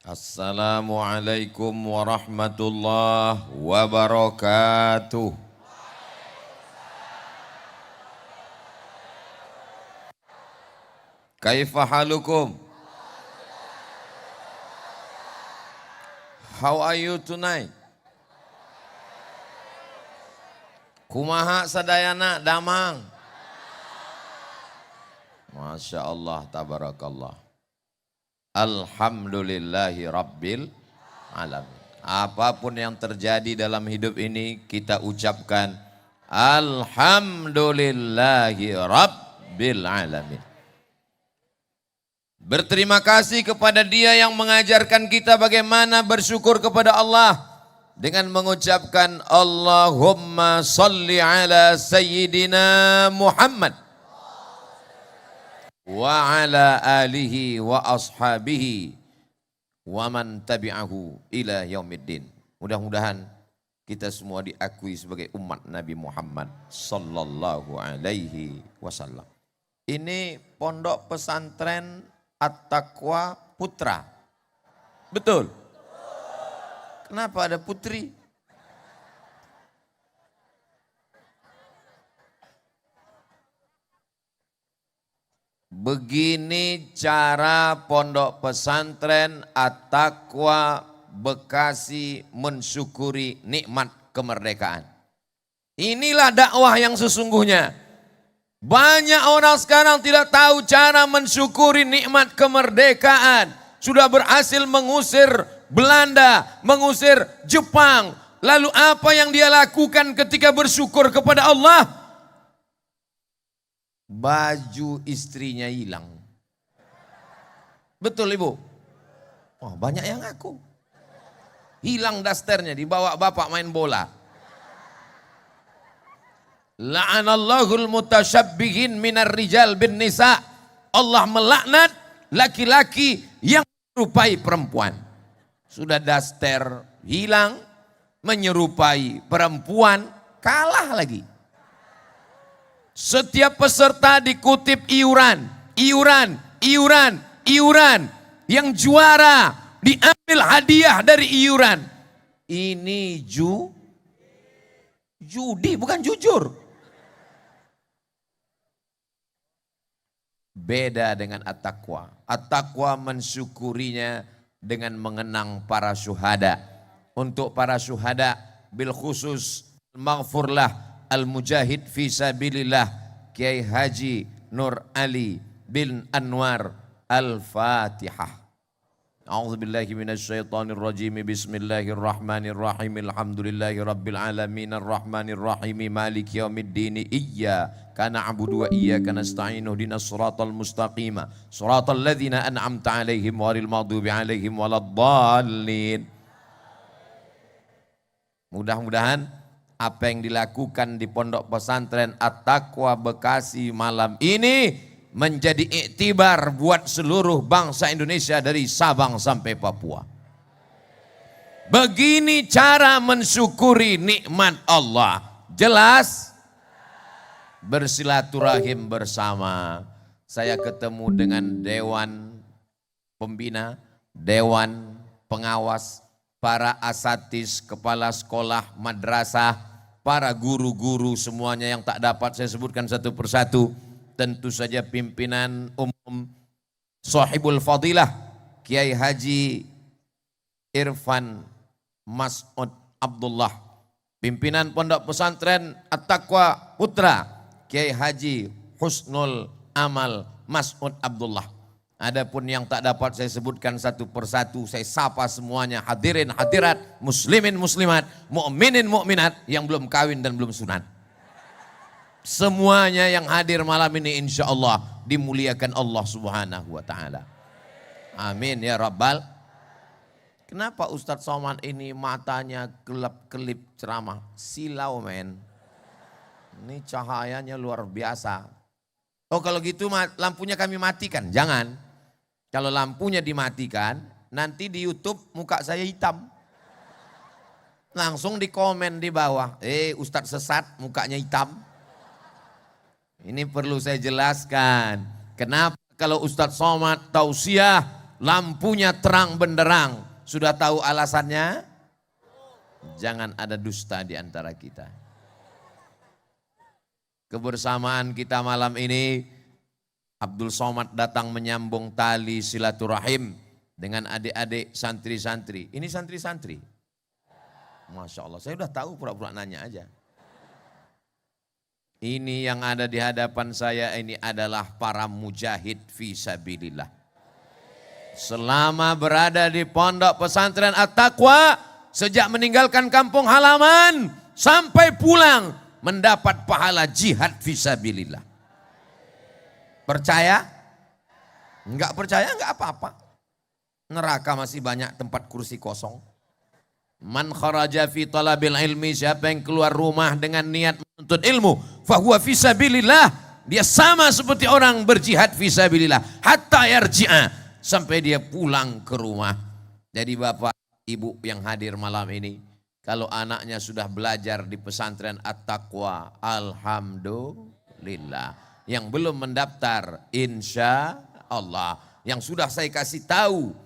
Assalamualaikum warahmatullahi wabarakatuh. Kaifa halukum? How are you tonight? Kumaha sadayana damang? Masya Allah, tabarakallah. Alhamdulillahi rabbil alamin. Apapun yang terjadi dalam hidup ini kita ucapkan Alhamdulillahi rabbil alamin. Berterima kasih kepada Dia yang mengajarkan kita bagaimana bersyukur kepada Allah dengan mengucapkan Allahumma salli ala sayyidina Muhammad wa ala alihi wa ashabihi wa man tabi'ahu ila yaumiddin. Mudah-mudahan kita semua diakui sebagai umat Nabi Muhammad sallallahu alaihi wasallam. Ini pondok pesantren At-Taqwa Putra. Betul? Kenapa ada putri? Begini cara pondok pesantren At-Taqwa Bekasi mensyukuri nikmat kemerdekaan. Inilah dakwah yang sesungguhnya. Banyak orang sekarang tidak tahu cara mensyukuri nikmat kemerdekaan. Sudah berhasil mengusir Belanda, mengusir Jepang. Lalu apa yang dia lakukan ketika bersyukur kepada Allah? Baju istrinya hilang. Betul Ibu? Oh, banyak yang ngaku. Hilang dasternya, dibawa bapak main bola. La'anallahul mutasyabbihin minar rijal bin nisa. Allah melaknat laki-laki yang menyerupai perempuan. Sudah daster hilang, menyerupai perempuan, kalah lagi. Setiap peserta dikutip iuran. Yang juara diambil hadiah dari iuran. Ini judi, bukan jujur. Beda dengan At-Taqwa. At-Taqwa mensyukurinya dengan mengenang para syuhada. Untuk para syuhada bil khusus maghfurlah al-mujahid fi sabilillah Kiai Haji Nur Ali bin Anwar Al-Fatihah. A'udzubillahi minasyaitonir rajim. Bismillahirrahmanirrahim. Alhamdulillahi rabbil alamin arrahmanir rahim maliki yaumiddin. Iyyaka na'budu wa iyyaka nasta'in. Ihdinas siratal mustaqim. Siratal ladzina an'amta 'alaihim ghairil maghdubi 'alaihim waladdallin. Mudah-mudahan apa yang dilakukan di Pondok Pesantren At-Taqwa Bekasi malam ini menjadi iktibar buat seluruh bangsa Indonesia dari Sabang sampai Papua. Begini cara mensyukuri nikmat Allah. Jelas? Bersilaturahim bersama. Saya ketemu dengan Dewan Pembina, Dewan Pengawas, para asatis, kepala sekolah, madrasah, para guru-guru semuanya yang tak dapat saya sebutkan satu persatu. Tentu saja pimpinan umum Sahibul Fadilah Kiai Haji Irfan Mas'ud Abdullah. Pimpinan Pondok Pesantren At-Taqwa Putra Kiai Haji Husnul Amal Mas'ud Abdullah. Adapun yang tak dapat saya sebutkan satu persatu, saya sapa semuanya, hadirin hadirat, muslimin muslimat, mukminin mukminat yang belum kawin dan belum sunat. Semuanya yang hadir malam ini insya Allah dimuliakan Allah subhanahu wa ta'ala. Amin ya Rabbal. Kenapa Ustadz Somad ini matanya gelap-kelip ceramah? Silau men. Ini cahayanya luar biasa. Oh kalau gitu lampunya kami matikan. Jangan. Kalau lampunya dimatikan nanti di YouTube muka saya hitam. Langsung di komen di bawah. Ustadz sesat mukanya hitam. Ini perlu saya jelaskan. Kenapa kalau Ustadz Somad tausiah lampunya terang benderang. Sudah tahu alasannya? Jangan ada dusta di antara kita. Kebersamaan kita malam ini, Abdul Somad datang menyambung tali silaturahim dengan adik-adik santri-santri. Ini santri-santri. Masya Allah, saya udah tahu pura-pura nanya aja. Ini yang ada di hadapan saya ini adalah para mujahid fisabilillah. Selama berada di pondok pesantren At-Taqwa, sejak meninggalkan kampung halaman sampai pulang mendapat pahala jihad fisabilillah. Percaya? Enggak percaya enggak apa-apa. Neraka masih banyak tempat kursi kosong. Man kharaja fi talabil ilmi, siapa yang keluar rumah dengan niat menuntut ilmu, fahuwa fisabilillah, dia sama seperti orang berjihad fisabilillah hatta yarji'a, sampai dia pulang ke rumah. Jadi Bapak Ibu yang hadir malam ini, kalau anaknya sudah belajar di pesantren At-Taqwa, alhamdulillah. Yang belum mendaftar, insya Allah. Yang sudah saya kasih tahu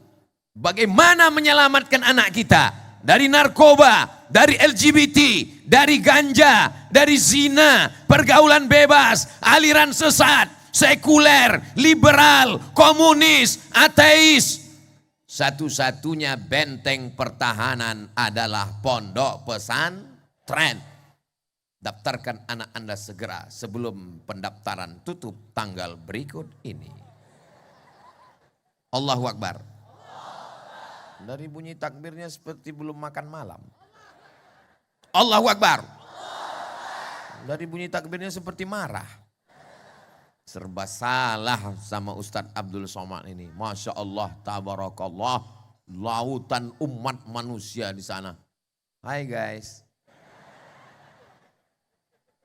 bagaimana menyelamatkan anak kita dari narkoba, dari LGBT, dari ganja, dari zina, pergaulan bebas, aliran sesat, sekuler, liberal, komunis, ateis. Satu-satunya benteng pertahanan adalah pondok pesantren. Daftarkan anak Anda segera sebelum pendaftaran tutup tanggal berikut ini. Allahu Akbar. Dari bunyi takbirnya seperti belum makan malam. Allahu Akbar. Dari bunyi takbirnya seperti marah. Serba salah sama Ustadz Abdul Somad ini. Masya Allah, tabarakallah. Lautan umat manusia di sana. Hai guys.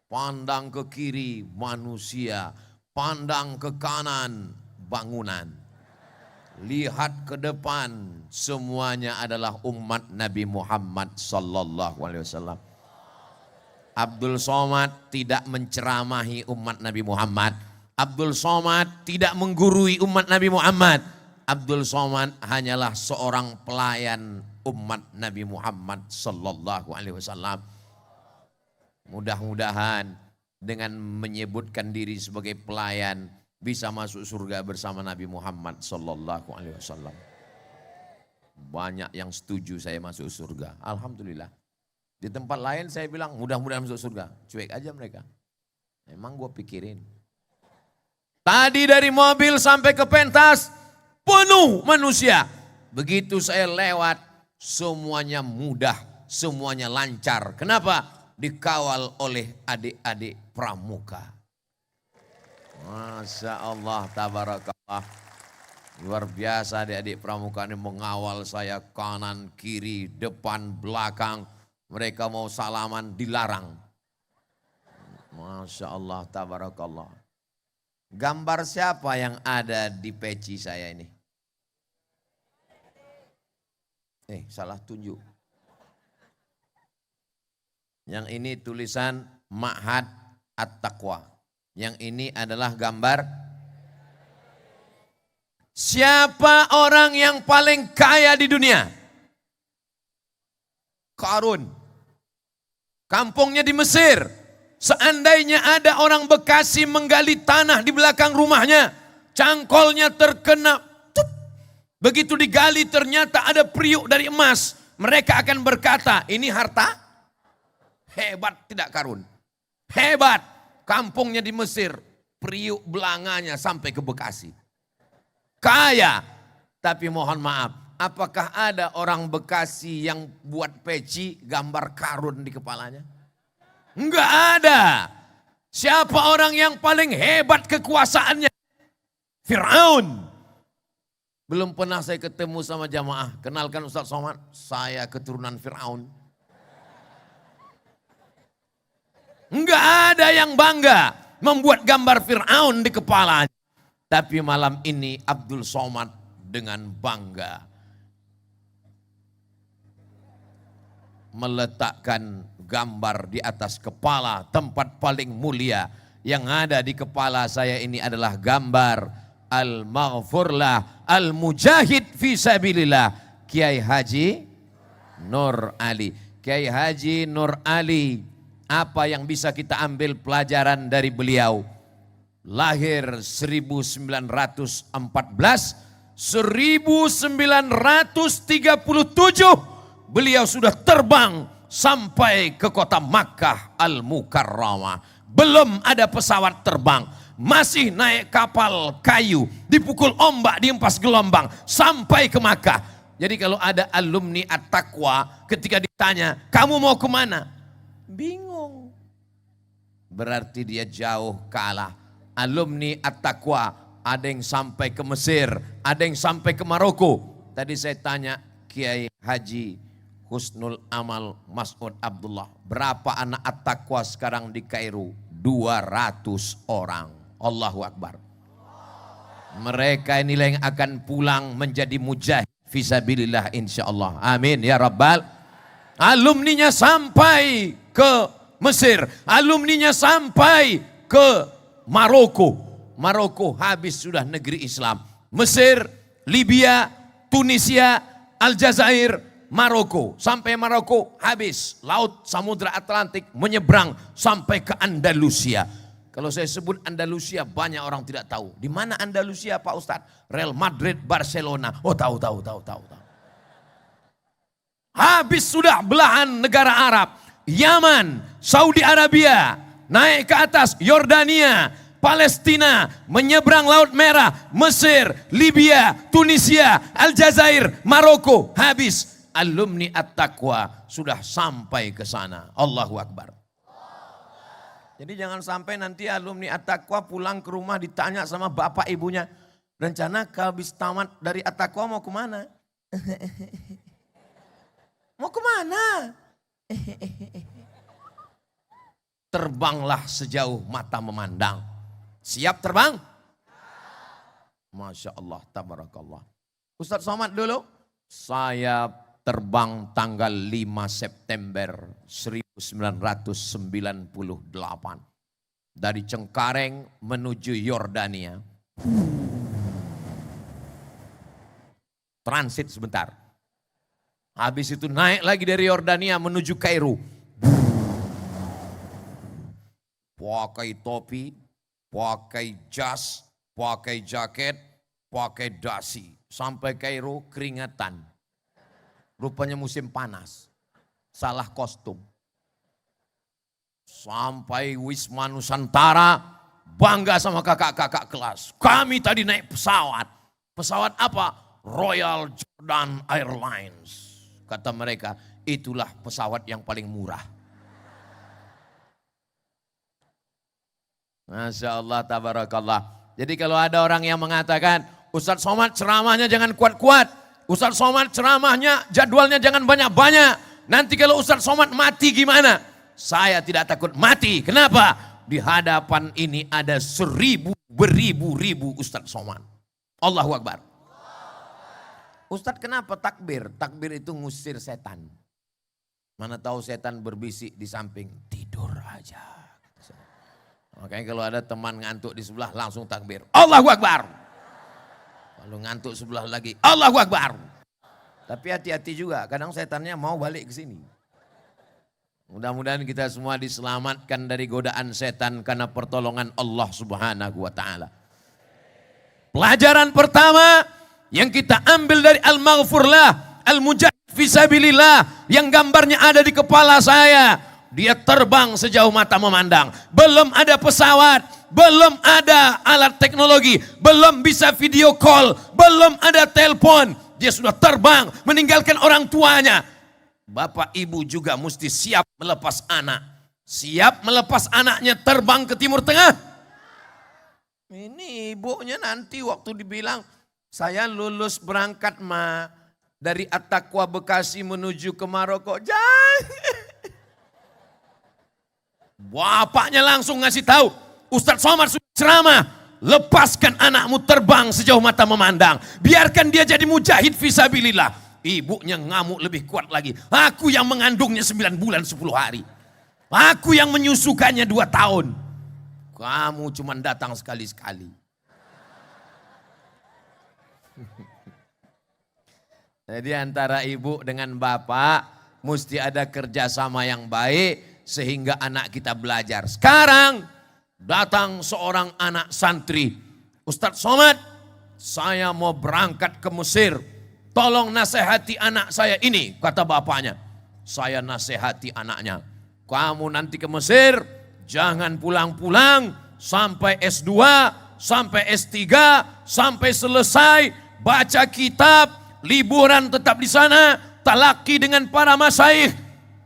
Pandang ke kiri manusia. Pandang ke kanan bangunan. Lihat ke depan, semuanya adalah umat Nabi Muhammad sallallahu alaihi wasallam. Abdul Somad tidak menceramahi umat Nabi Muhammad. Abdul Somad tidak menggurui umat Nabi Muhammad. Abdul Somad hanyalah seorang pelayan umat Nabi Muhammad sallallahu alaihi wasallam. Mudah-mudahan dengan menyebutkan diri sebagai pelayan bisa masuk surga bersama Nabi Muhammad sallallahu alaihi wasallam. Banyak yang setuju saya masuk surga. Alhamdulillah. Di tempat lain saya bilang mudah-mudahan masuk surga. Cuek aja mereka. Emang gue pikirin. Tadi dari mobil sampai ke pentas penuh manusia. Begitu saya lewat semuanya mudah, semuanya lancar. Kenapa? Dikawal oleh adik-adik pramuka. Masya Allah, tabarakallah. Luar biasa adik-adik pramuka ini mengawal saya kanan, kiri, depan, belakang. Mereka mau salaman dilarang. Masya Allah, tabarakallah. Gambar siapa yang ada di peci saya ini? Salah tunjuk. Yang ini tulisan Ma'had At-Taqwa. Yang ini adalah gambar. Siapa orang yang paling kaya di dunia? Qarun. Kampungnya di Mesir. Seandainya ada orang Bekasi menggali tanah di belakang rumahnya, cangkolnya terkena. Begitu digali ternyata ada periuk dari emas. Mereka akan berkata, ini harta? Hebat tidak Qarun? Hebat. Kampungnya di Mesir, periuk belanganya sampai ke Bekasi. Kaya, tapi mohon maaf, apakah ada orang Bekasi yang buat peci gambar Qarun di kepalanya? Enggak ada. Siapa orang yang paling hebat kekuasaannya? Fir'aun. Belum pernah saya ketemu sama jamaah. Kenalkan Ustaz Somad, saya keturunan Fir'aun. Enggak ada yang bangga membuat gambar Fir'aun di kepalanya. Tapi malam ini Abdul Somad dengan bangga meletakkan gambar di atas kepala, tempat paling mulia. Yang ada di kepala saya ini adalah gambar Al-Maghfurlah Al-Mujahid Fisabilillah Kiai Haji Nur Ali. Kiai Haji Nur Ali, apa yang bisa kita ambil pelajaran dari beliau? Lahir 1914, 1937 beliau sudah terbang sampai ke kota Makkah Al-Mukarramah. Belum ada pesawat terbang, masih naik kapal kayu, dipukul ombak, dihempas gelombang sampai ke Makkah. Jadi kalau ada alumni At-Taqwa ketika ditanya, kamu mau kemana? Bingung. Berarti dia jauh kalah. Alumni At-Taqwa ada yang sampai ke Mesir, ada yang sampai ke Maroko. Tadi saya tanya Kiai Haji Husnul Amal Mas'ud Abdullah, berapa anak At-Taqwa sekarang di Kairo? 200 orang. Allahu Akbar. Mereka inilah yang akan pulang menjadi mujahid fisabilillah insyaallah. Amin ya rabbal. Alumninya sampai ke Mesir, alumninya sampai ke Maroko. Maroko habis sudah negeri Islam. Mesir, Libya, Tunisia, Aljazair, Maroko. Sampai Maroko habis. Laut Samudra Atlantik menyeberang sampai ke Andalusia. Kalau saya sebut Andalusia banyak orang tidak tahu. Di mana Andalusia Pak Ustadz? Real Madrid, Barcelona. Oh tahu. Habis sudah belahan negara Arab. Yaman, Saudi Arabia, naik ke atas Yordania, Palestina, menyeberang Laut Merah, Mesir, Libya, Tunisia, Aljazair, Maroko. Habis alumni At-Taqwa sudah sampai ke sana. Allahu Akbar. Jadi jangan sampai nanti alumni At-Taqwa pulang ke rumah ditanya sama bapak ibunya, rencana habis tamat dari At-Taqwa mau kemana? Mau kemana? Terbanglah sejauh mata memandang. Siap terbang? Masya Allah, tabarakallah. Ustadz Somad dulu. Saya terbang tanggal 5 September 1998. Dari Cengkareng menuju Yordania. Transit sebentar. Habis itu naik lagi dari Yordania menuju Kairo. Pakai topi, pakai jas, pakai jaket, pakai dasi. Sampai Kairo keringetan. Rupanya musim panas. Salah kostum. Sampai Wisma Nusantara, bangga sama kakak-kakak kelas. Kami tadi naik pesawat. Pesawat apa? Royal Jordan Airlines. Kata mereka, itulah pesawat yang paling murah. Masya Allah, tabarakallah. Jadi kalau ada orang yang mengatakan, Ustadz Somad ceramahnya jangan kuat-kuat. Ustadz Somad ceramahnya jadwalnya jangan banyak-banyak. Nanti kalau Ustadz Somad mati gimana? Saya tidak takut mati. Kenapa? Di hadapan ini ada beribu-ribu Ustadz Somad. Allahu Akbar. Ustadz kenapa takbir? Takbir itu ngusir setan. Mana tahu setan berbisik di samping, tidur aja. Makanya kalau ada teman ngantuk di sebelah langsung takbir. Allahu Akbar. Kalau ngantuk sebelah lagi, Allahu Akbar. Tapi hati-hati juga, kadang setannya mau balik ke sini. Mudah-mudahan kita semua diselamatkan dari godaan setan karena pertolongan Allah Subhanahu wa taala. Pelajaran pertama yang kita ambil dari Al-Maghfurlah, Al-Mujahid Fisabilillah yang gambarnya ada di kepala saya. Dia terbang sejauh mata memandang. Belum ada pesawat, belum ada alat teknologi, belum bisa video call, belum ada telepon. Dia sudah terbang meninggalkan orang tuanya. Bapak ibu juga mesti siap melepas anak. Siap melepas anaknya terbang ke Timur Tengah. Ini ibunya nanti waktu dibilang, saya lulus berangkat dari At-Taqwa Bekasi menuju ke Maroko. Jangan. Bapaknya langsung ngasih tahu, Ustadz Somad sudah ceramah, lepaskan anakmu terbang sejauh mata memandang. Biarkan dia jadi mujahid fisabilillah. Ibunya ngamuk lebih kuat lagi. Aku yang mengandungnya 9 bulan 10 hari. Aku yang menyusukannya 2 tahun. Kamu cuma datang sekali-sekali. Jadi antara ibu dengan bapak mesti ada kerjasama yang baik sehingga anak kita belajar. Sekarang datang seorang anak santri. Ustadz Somad, saya mau berangkat ke Mesir. Tolong nasihati anak saya ini, kata bapaknya. Saya nasihati anaknya. Kamu nanti ke Mesir, jangan pulang-pulang sampai S2, sampai S3, sampai selesai baca kitab, liburan tetap di sana, talaki dengan para masyayikh.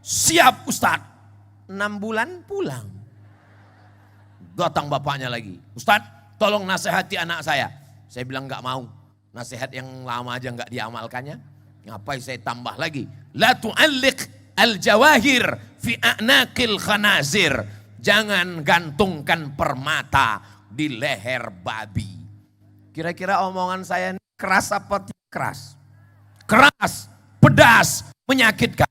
Siap Ustadz. 6 bulan pulang. Datang bapaknya lagi. Ustadz, tolong nasihati anak saya. Saya bilang enggak mau. Nasihat yang lama aja enggak diamalkannya. Ngapain saya tambah lagi? La tu'alliq al-jawahir fi a'naqil khanazir. Jangan gantungkan permata di leher babi. Kira-kira omongan saya ini keras apa tidak keras? Keras, pedas, menyakitkan.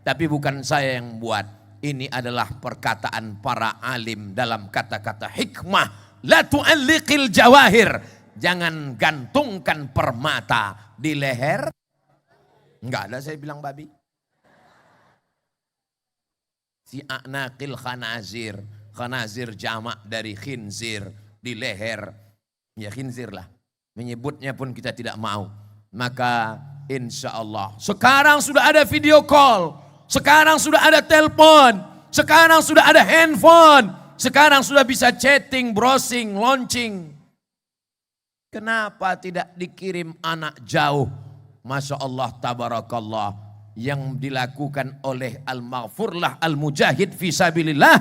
Tapi bukan saya yang buat. Ini adalah perkataan para alim dalam kata-kata hikmah. La tu'alliqil jawahir. Jangan gantungkan permata di leher. Enggak ada saya bilang babi. Si a'naqil khanazir. Khanazir jamak dari khinzir. Di leher. Ya khinzir lah. Menyebutnya pun kita tidak mau. Maka insya Allah. Sekarang sudah ada video call. Sekarang sudah ada telepon. Sekarang sudah ada handphone. Sekarang sudah bisa chatting, browsing, launching. Kenapa tidak dikirim anak jauh? Masya Allah, tabarakallah. Yang dilakukan oleh Al-Maghfurlah Al-Mujahid Fisabilillah.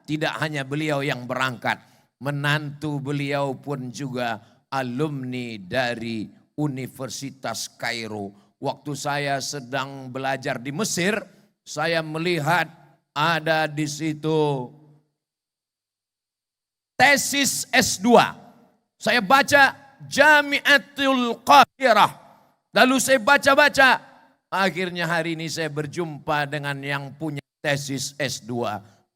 Tidak hanya beliau yang berangkat. Menantu beliau pun juga alumni dari Universitas Kairo. Waktu saya sedang belajar di Mesir, saya melihat ada di situ tesis S2. Saya baca Jami'atul Qahirah. Lalu saya baca-baca. Akhirnya hari ini saya berjumpa dengan yang punya tesis S2.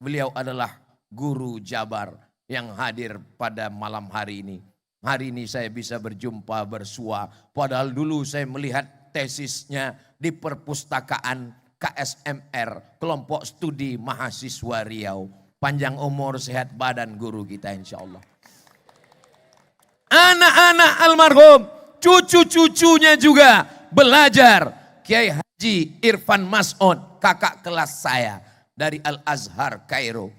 Beliau adalah guru Jabar yang hadir pada malam hari ini. Hari ini saya bisa berjumpa bersua. Padahal dulu saya melihat tesisnya di perpustakaan KSMR, kelompok studi mahasiswa Riau. Panjang umur, sehat badan guru kita insya Allah. Anak-anak almarhum, cucu-cucunya juga belajar. Kiai Haji Irfan Mas'ud, kakak kelas saya dari Al-Azhar Kairo.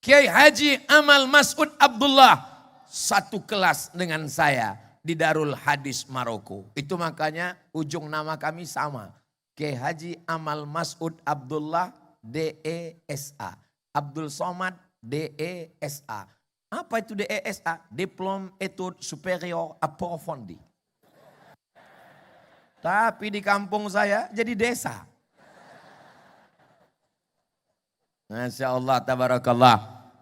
Kiai Haji Amal Mas'ud Abdullah, satu kelas dengan saya di Darul Hadis Maroko. Itu makanya ujung nama kami sama. Kiai Haji Amal Mas'ud Abdullah DESA. Abdul Somad DESA. Apa itu DESA? Diplom Etude Superior Approfondi. Tapi di kampung saya jadi desa. Masya Allah, tabarakallah.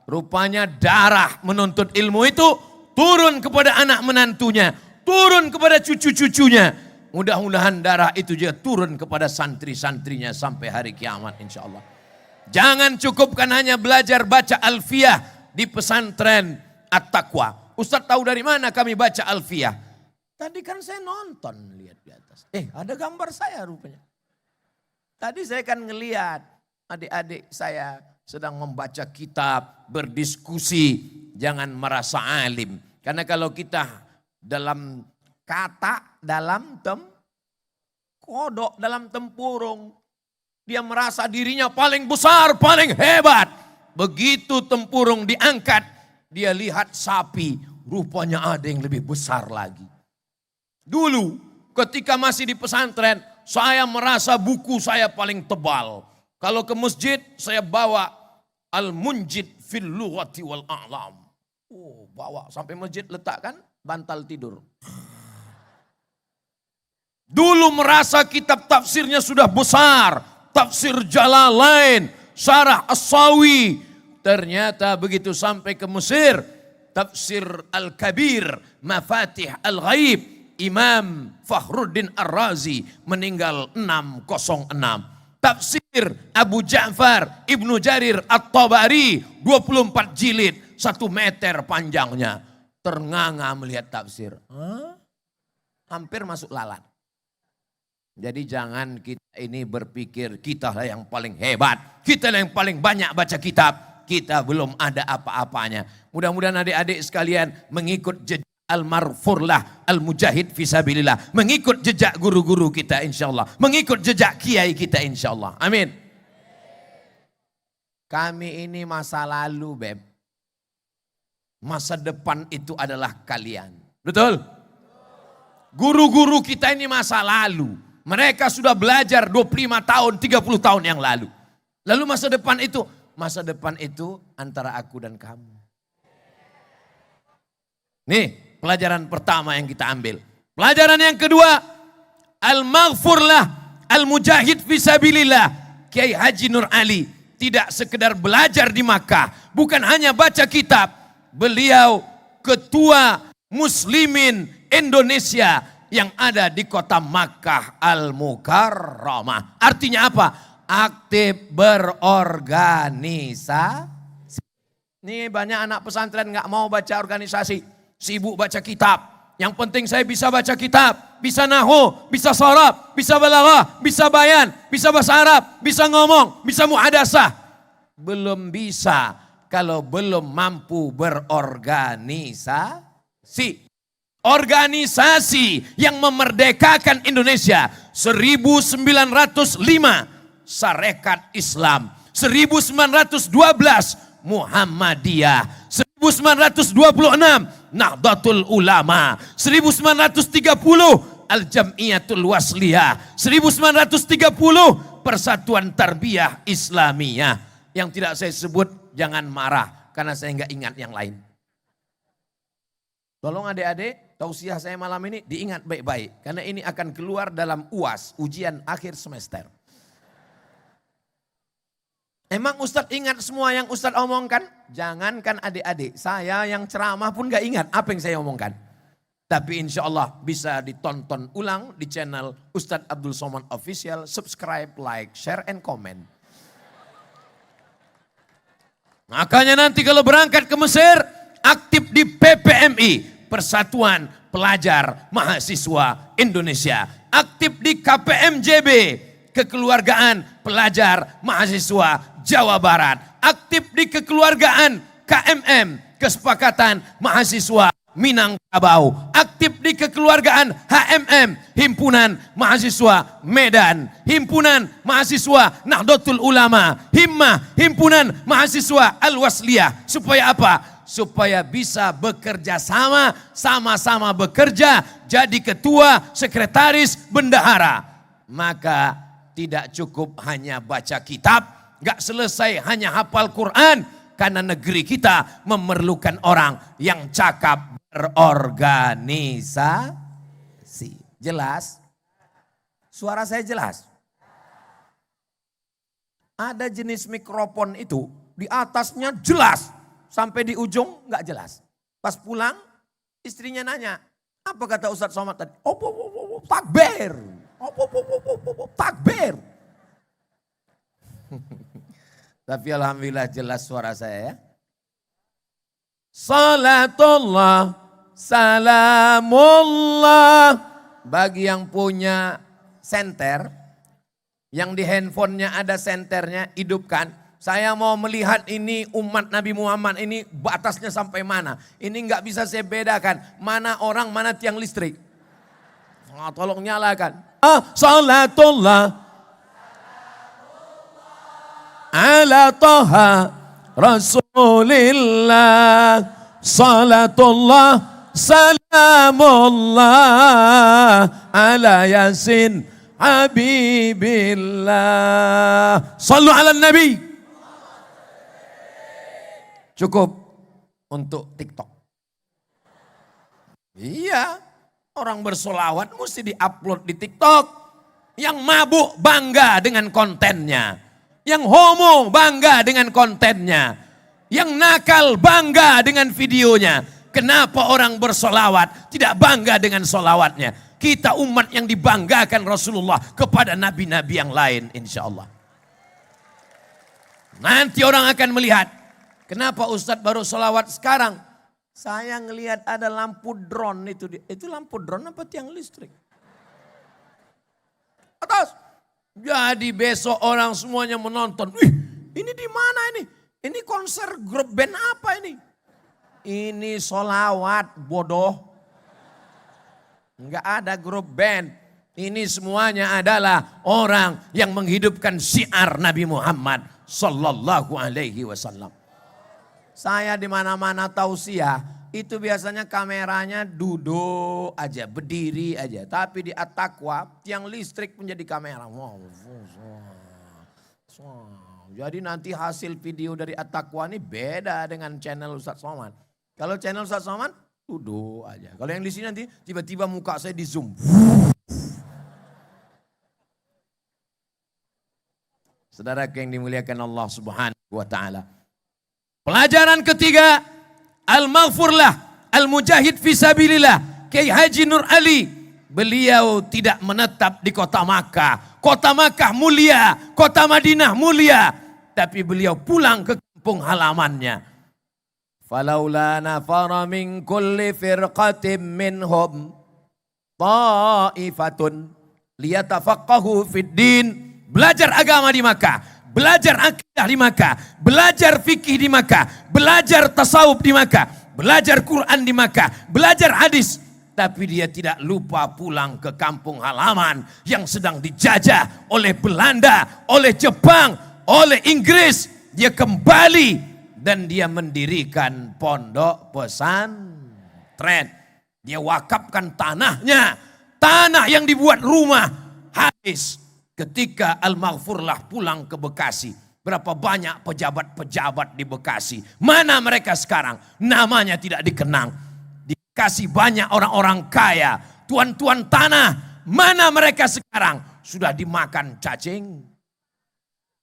Rupanya darah menuntut ilmu itu turun kepada anak menantunya. Turun kepada cucu-cucunya. Mudah-mudahan darah itu juga turun kepada santri-santrinya sampai hari kiamat insya Allah. Jangan cukupkan hanya belajar baca alfiyah di pesantren At-Taqwa. Ustadz tahu dari mana kami baca alfiyah? Tadi kan saya nonton lihat di atas. Ada gambar saya rupanya. Tadi saya kan ngelihat adik-adik saya sedang membaca kitab, berdiskusi. Jangan merasa alim. Karena kalau kita dalam kata, dalam kodok, dalam tempurung. Dia merasa dirinya paling besar, paling hebat. Begitu tempurung diangkat, dia lihat sapi. Rupanya ada yang lebih besar lagi. Dulu ketika masih di pesantren, saya merasa buku saya paling tebal. Kalau ke masjid, saya bawa Al-Munjid fil Lughati wal A'lam. Bawa sampai masjid letakkan bantal tidur. Dulu merasa kitab tafsirnya sudah besar. Tafsir Jalalain, Syarah As-Sawi. Ternyata begitu sampai ke Mesir. Tafsir Al-Kabir, Mafatih Al-Ghaib. Imam Fakhruddin Ar-Razi meninggal 606. Tafsir Abu Ja'far Ibnu Jarir At-Tabari 24 jilid 1 meter panjangnya. Ternganga melihat tafsir. hampir masuk lalat. Jadi jangan kita ini berpikir kita lah yang paling hebat, kita lah yang paling banyak baca kitab, kita belum ada apa-apanya. Mudah-mudahan adik-adik sekalian mengikut jejak Al-Marfurlah, Al-Mujahid Fisabilillah, mengikut jejak guru-guru kita insyaallah, mengikut jejak kiai kita insyaallah. Amin. Kami ini masa lalu, Beb. Masa depan itu adalah kalian. Betul? Guru-guru kita ini masa lalu. Mereka sudah belajar 25 tahun, 30 tahun yang lalu. Lalu masa depan itu antara aku dan kamu. Nih, pelajaran pertama yang kita ambil. Pelajaran yang kedua, Al-Maghfurlah, Al-Mujahid Fisabilillah, Kiai Haji Nur Ali. Tidak sekedar belajar di Makkah, bukan hanya baca kitab. Beliau ketua Muslimin Indonesia yang ada di kota Makkah Al-Mukarramah. Artinya apa? Aktif berorganisasi. Nih banyak anak pesantren nggak mau baca organisasi, sibuk baca kitab. Yang penting saya bisa baca kitab, bisa nahwu, bisa sharaf, bisa balaghah, bisa bayan, bisa bahasa Arab, bisa ngomong, bisa muhadasah. Belum bisa kalau belum mampu berorganisasi. Organisasi yang memerdekakan Indonesia 1905 Sarekat Islam, 1912 Muhammadiyah, 1926 Nahdlatul Ulama, 1930 Al-Jam'iyatul Wasliyah, 1930 Persatuan Tarbiyah Islamiyah. Yang tidak saya sebut jangan marah karena saya nggak ingat yang lain. Tolong adik-adik, tausiah saya malam ini diingat baik-baik. Karena ini akan keluar dalam UAS, ujian akhir semester. Emang Ustadz ingat semua yang Ustadz omongkan? Jangankan adik-adik, saya yang ceramah pun gak ingat apa yang saya omongkan. Tapi insya Allah bisa ditonton ulang di channel Ustadz Abdul Somad Official. Subscribe, like, share, and comment. Makanya nanti kalau berangkat ke Mesir, aktif di PPMI. Persatuan Pelajar Mahasiswa Indonesia. Aktif di KPMJB, Kekeluargaan Pelajar Mahasiswa Jawa Barat. Aktif di kekeluargaan KMM, Kesepakatan Mahasiswa Minangkabau. Aktif di kekeluargaan HMM, Himpunan Mahasiswa Medan. Himpunan Mahasiswa Nahdlatul Ulama. Himmah, Himpunan Mahasiswa Al-Wasliyah. Supaya apa? Supaya bisa bekerja sama-sama bekerja, jadi ketua, sekretaris, bendahara. Maka tidak cukup hanya baca kitab, gak selesai hanya hafal Quran, karena negeri kita memerlukan orang yang cakap berorganisasi. Jelas? Suara saya jelas? Ada jenis mikrofon itu, di atasnya jelas. Sampai di ujung nggak jelas. Pas pulang istrinya nanya, apa kata Ustadz Somad tadi? Takbir. Takbir. Tapi alhamdulillah jelas suara saya ya. Salatullah, salamullah. Bagi yang punya senter, yang di handphonenya ada senternya, hidupkan. Saya mau melihat ini umat Nabi Muhammad ini batasnya sampai mana. Ini nggak bisa saya bedakan. Mana orang, mana tiang listrik. Oh, tolong nyalakan. Salatullah ala toha Rasulillah. Salatullah salamullah ala Yasin Habibillah. Sallu ala Nabi. Cukup untuk TikTok. Iya, orang bersolawat mesti diupload di TikTok. Yang mabuk bangga dengan kontennya. Yang homo bangga dengan kontennya. Yang nakal bangga dengan videonya. Kenapa orang bersolawat tidak bangga dengan solawatnya? Kita umat yang dibanggakan Rasulullah kepada nabi-nabi yang lain insya Allah. Nanti orang akan melihat. Kenapa Ustadz baru solawat sekarang? Saya ngelihat ada lampu drone itu lampu drone apa tiang listrik? Atas. Jadi besok orang semuanya menonton. Wih, ini di mana ini? Ini konser grup band apa ini? Ini solawat bodoh. Enggak ada grup band. Ini semuanya adalah orang yang menghidupkan syiar Nabi Muhammad sallallahu alaihi wasallam. Saya di mana-mana tausiah, itu biasanya kameranya duduk aja, berdiri aja. Tapi di At-Taqwa, tiang listrik pun jadi kamera. Jadi nanti hasil video dari At-Taqwa ini beda dengan channel Ustadz Somad. Kalau channel Ustadz Somad, duduk aja. Kalau yang di sini nanti tiba-tiba muka saya di zoom. Saudara yang dimuliakan Allah Subhanahu wa taala. Pelajaran ketiga, al-maghfurlah, al-mujahid fisabilillah. Kiai Haji Nur Ali, beliau tidak menetap di kota Makkah. Kota Makkah mulia, kota Madinah mulia, tapi beliau pulang ke kampung halamannya. Falaula nafara min kulli firqatin minhum ta'ifatun liyatafaqahu fid din. Belajar agama di Makkah, belajar akidah di Makkah, belajar fikih di Makkah, belajar tasawuf di Makkah, belajar Quran di Makkah, belajar hadis. Tapi dia tidak lupa pulang ke kampung halaman yang sedang dijajah oleh Belanda, oleh Jepang, oleh Inggris. Dia kembali dan dia mendirikan pondok pesantren. Dia wakafkan tanahnya, tanah yang dibuat rumah habis. Ketika Al-Maghfurlah pulang ke Bekasi, berapa banyak pejabat-pejabat di Bekasi. Mana mereka sekarang? Namanya tidak dikenang. Di Bekasi banyak orang-orang kaya, tuan-tuan tanah. Mana mereka sekarang? Sudah dimakan cacing.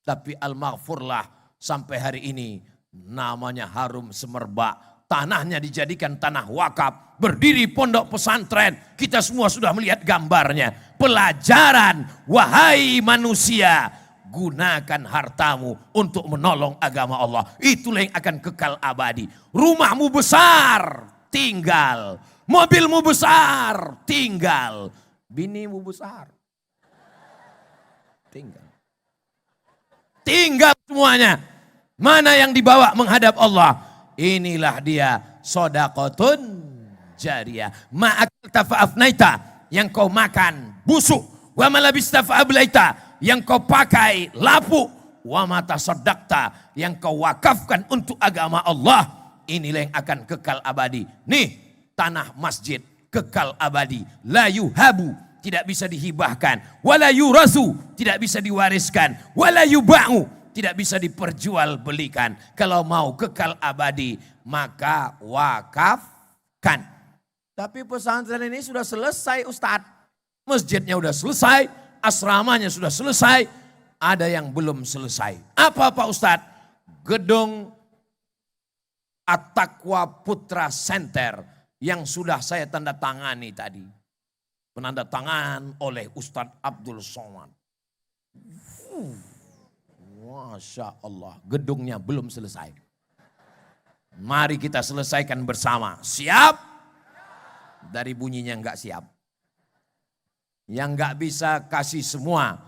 Tapi Al-Maghfurlah sampai hari ini namanya harum semerbak. Tanahnya dijadikan tanah wakaf, berdiri pondok pesantren. Kita semua sudah melihat gambarnya. Pelajaran, wahai manusia, gunakan hartamu untuk menolong agama Allah. Itulah yang akan kekal abadi. Rumahmu besar, tinggal. Mobilmu besar, tinggal. Binimu besar, tinggal. Tinggal semuanya. Mana yang dibawa menghadap Allah? Inilah dia sodaqotun jariyah. Ma'akalta fa'afnaita, yang kau makan busuk. Wa malabista fa'ablaita, yang kau pakai lapuk. Wa mata sodakta, yang kau wakafkan untuk agama Allah. Inilah yang akan kekal abadi. Nih tanah masjid kekal abadi. La yuhabu, tidak bisa dihibahkan. Wala yurazu, tidak bisa diwariskan. Wala yuba'u, tidak bisa diperjualbelikan. Kalau mau kekal abadi, maka wakafkan. Tapi pesantren ini sudah selesai Ustadz. Masjidnya sudah selesai, asramanya sudah selesai. Ada yang belum selesai. Apa Pak Ustadz? Gedung At-Taqwa Putra Center yang sudah saya tanda tangani tadi. Penanda tangan oleh Ustadz Abdul Somad. Masya Allah, gedungnya belum selesai. Mari kita selesaikan bersama. Siap? Dari bunyinya enggak siap. Yang enggak bisa kasih semua.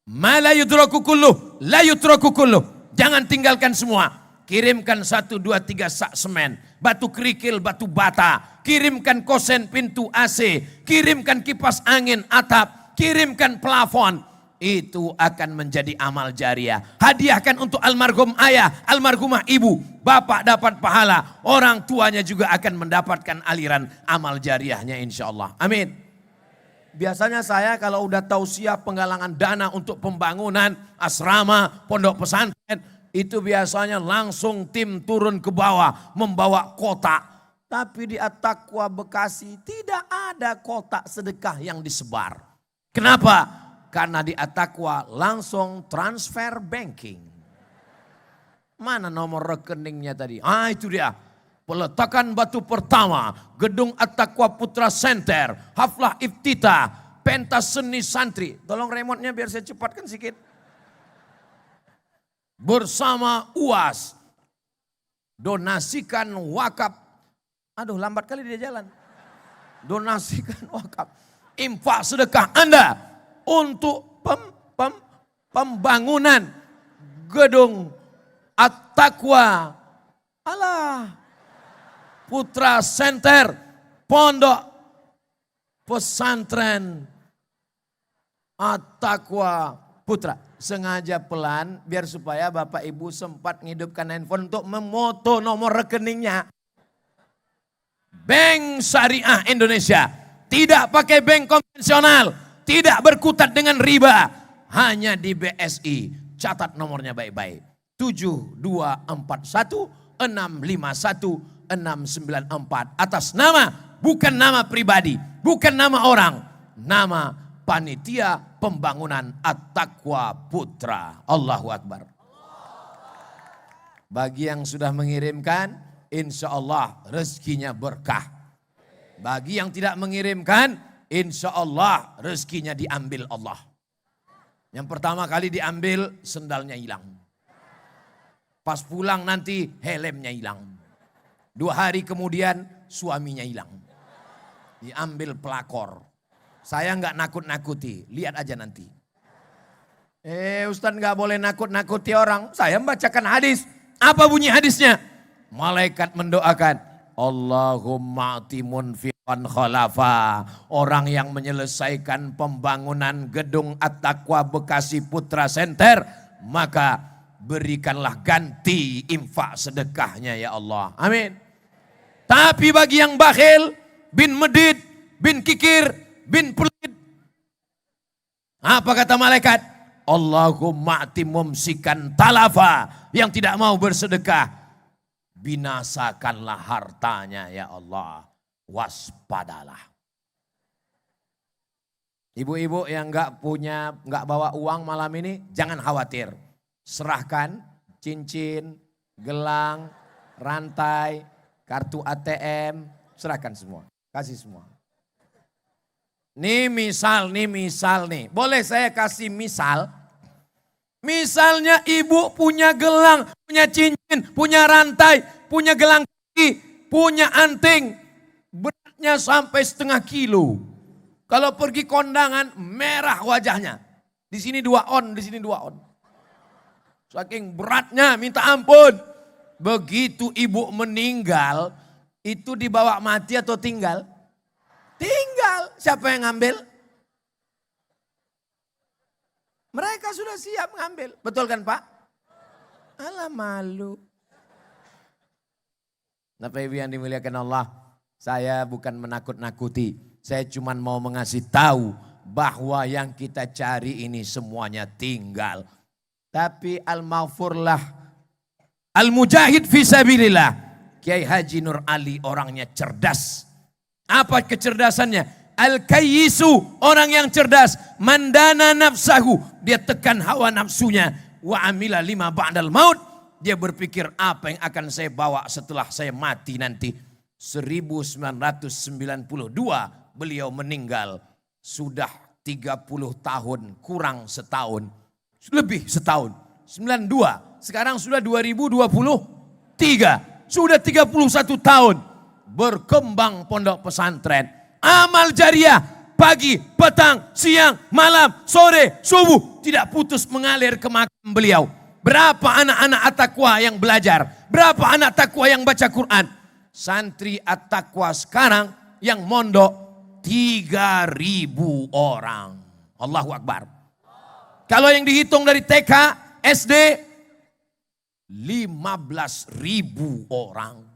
Ma la yudraku kulluh, la yutraku kulluh. Jangan tinggalkan semua. Kirimkan 1, 2, 3 sak semen. Batu kerikil, batu bata. Kirimkan kosen pintu AC. Kirimkan kipas angin atap. Kirimkan plafon. Itu akan menjadi amal jariah. Hadiahkan untuk almarhum ayah, almarhumah ibu. Bapak dapat pahala, orang tuanya juga akan mendapatkan aliran amal jariahnya insya Allah. Amin. Biasanya saya kalau udah tausiah penggalangan dana untuk pembangunan asrama, pondok pesantren, itu biasanya langsung tim turun ke bawah membawa kotak. Tapi di At-Taqwa Bekasi tidak ada kotak sedekah yang disebar. Kenapa? Karena di At-Taqwa langsung transfer banking. Mana nomor rekeningnya tadi? Ah itu dia. Peletakan batu pertama. Gedung At-Taqwa Putra Center. Haflah Iftitah. Pentas seni santri. Tolong remote-nya biar saya cepatkan sedikit. Bersama UAS. Donasikan wakaf Aduh, lambat kali dia jalan. Donasikan wakaf. Infak sedekah Anda untuk pembangunan gedung At-Taqwa Putra Center, Pondok Pesantren At-Taqwa Putra. Sengaja pelan biar supaya Bapak Ibu sempat ngidupkan handphone untuk memoto nomor rekeningnya. Bank Syariah Indonesia, tidak pakai bank konvensional, tidak berkutat dengan riba, hanya di BSI. Catat nomornya baik-baik. 7241651694 atas nama, bukan nama pribadi, bukan nama orang, nama Panitia Pembangunan At-Taqwa Putra. Allahu Akbar. Bagi yang sudah mengirimkan, insya Allah rezekinya berkah. Bagi yang tidak mengirimkan, insya Allah rezekinya diambil Allah. Yang pertama kali diambil, sendalnya hilang. Pas pulang nanti helmnya hilang. 2 hari kemudian suaminya hilang. Diambil pelakor. Saya nggak nakut-nakuti, lihat aja nanti. Ustaz nggak boleh nakut-nakuti orang. Saya membacakan hadis. Apa bunyi hadisnya? Malaikat mendoakan, Allahumma ati munfiqan khalafa. Orang yang menyelesaikan pembangunan gedung At-Taqwa Bekasi Putra Center, maka berikanlah ganti infak sedekahnya ya Allah. Amin. Tapi bagi yang bakhil, bin medit, bin kikir, bin pelit, apa kata malaikat? Allahumma ati mumsikan talafa. Yang tidak mau bersedekah, binasakanlah hartanya ya Allah. Waspadalah. Ibu-ibu yang nggak bawa uang malam ini, jangan khawatir. Serahkan cincin, gelang, rantai, kartu ATM, serahkan semua. Kasih semua. Nih misal nih. Boleh saya kasih misal? Misalnya ibu punya gelang, punya cincin, punya rantai, punya gelang kaki, punya anting. Beratnya sampai 1/2 kilo. Kalau pergi kondangan merah wajahnya. Di sini 2 on, di sini 2 on. Saking beratnya minta ampun. Begitu ibu meninggal, itu dibawa mati atau tinggal? Tinggal. Siapa yang ngambil? Mereka sudah siap ngambil. Betul kan Pak? Alah malu. Bapak Ibu yang dimuliakan Allah, saya bukan menakut-nakuti. Saya cuma mau mengasih tahu bahwa yang kita cari ini semuanya tinggal. Tapi al-maghfurlah, al-mujahid fisabilillah. Kiai Haji Nur Ali orangnya cerdas. Apa kecerdasannya? Al-kayyisu, orang yang cerdas. Mandana nafsahu, dia tekan hawa nafsunya. Wa amila lima ba'dal maut, dia berpikir apa yang akan saya bawa setelah saya mati nanti. 1992 beliau meninggal. Sudah 30 tahun kurang setahun. Lebih setahun. 92, sekarang sudah 2023. Sudah 31 tahun. Berkembang pondok pesantren. Amal jariah pagi, petang, siang, malam, sore, subuh. Tidak putus mengalir ke makam beliau. Berapa anak-anak At-Taqwa yang belajar? Berapa anak Taqwa yang baca Quran? Santri At-Taqwa sekarang yang mondok 3.000 orang. Allahu Akbar. Kalau yang dihitung dari TK, SD 15.000 orang.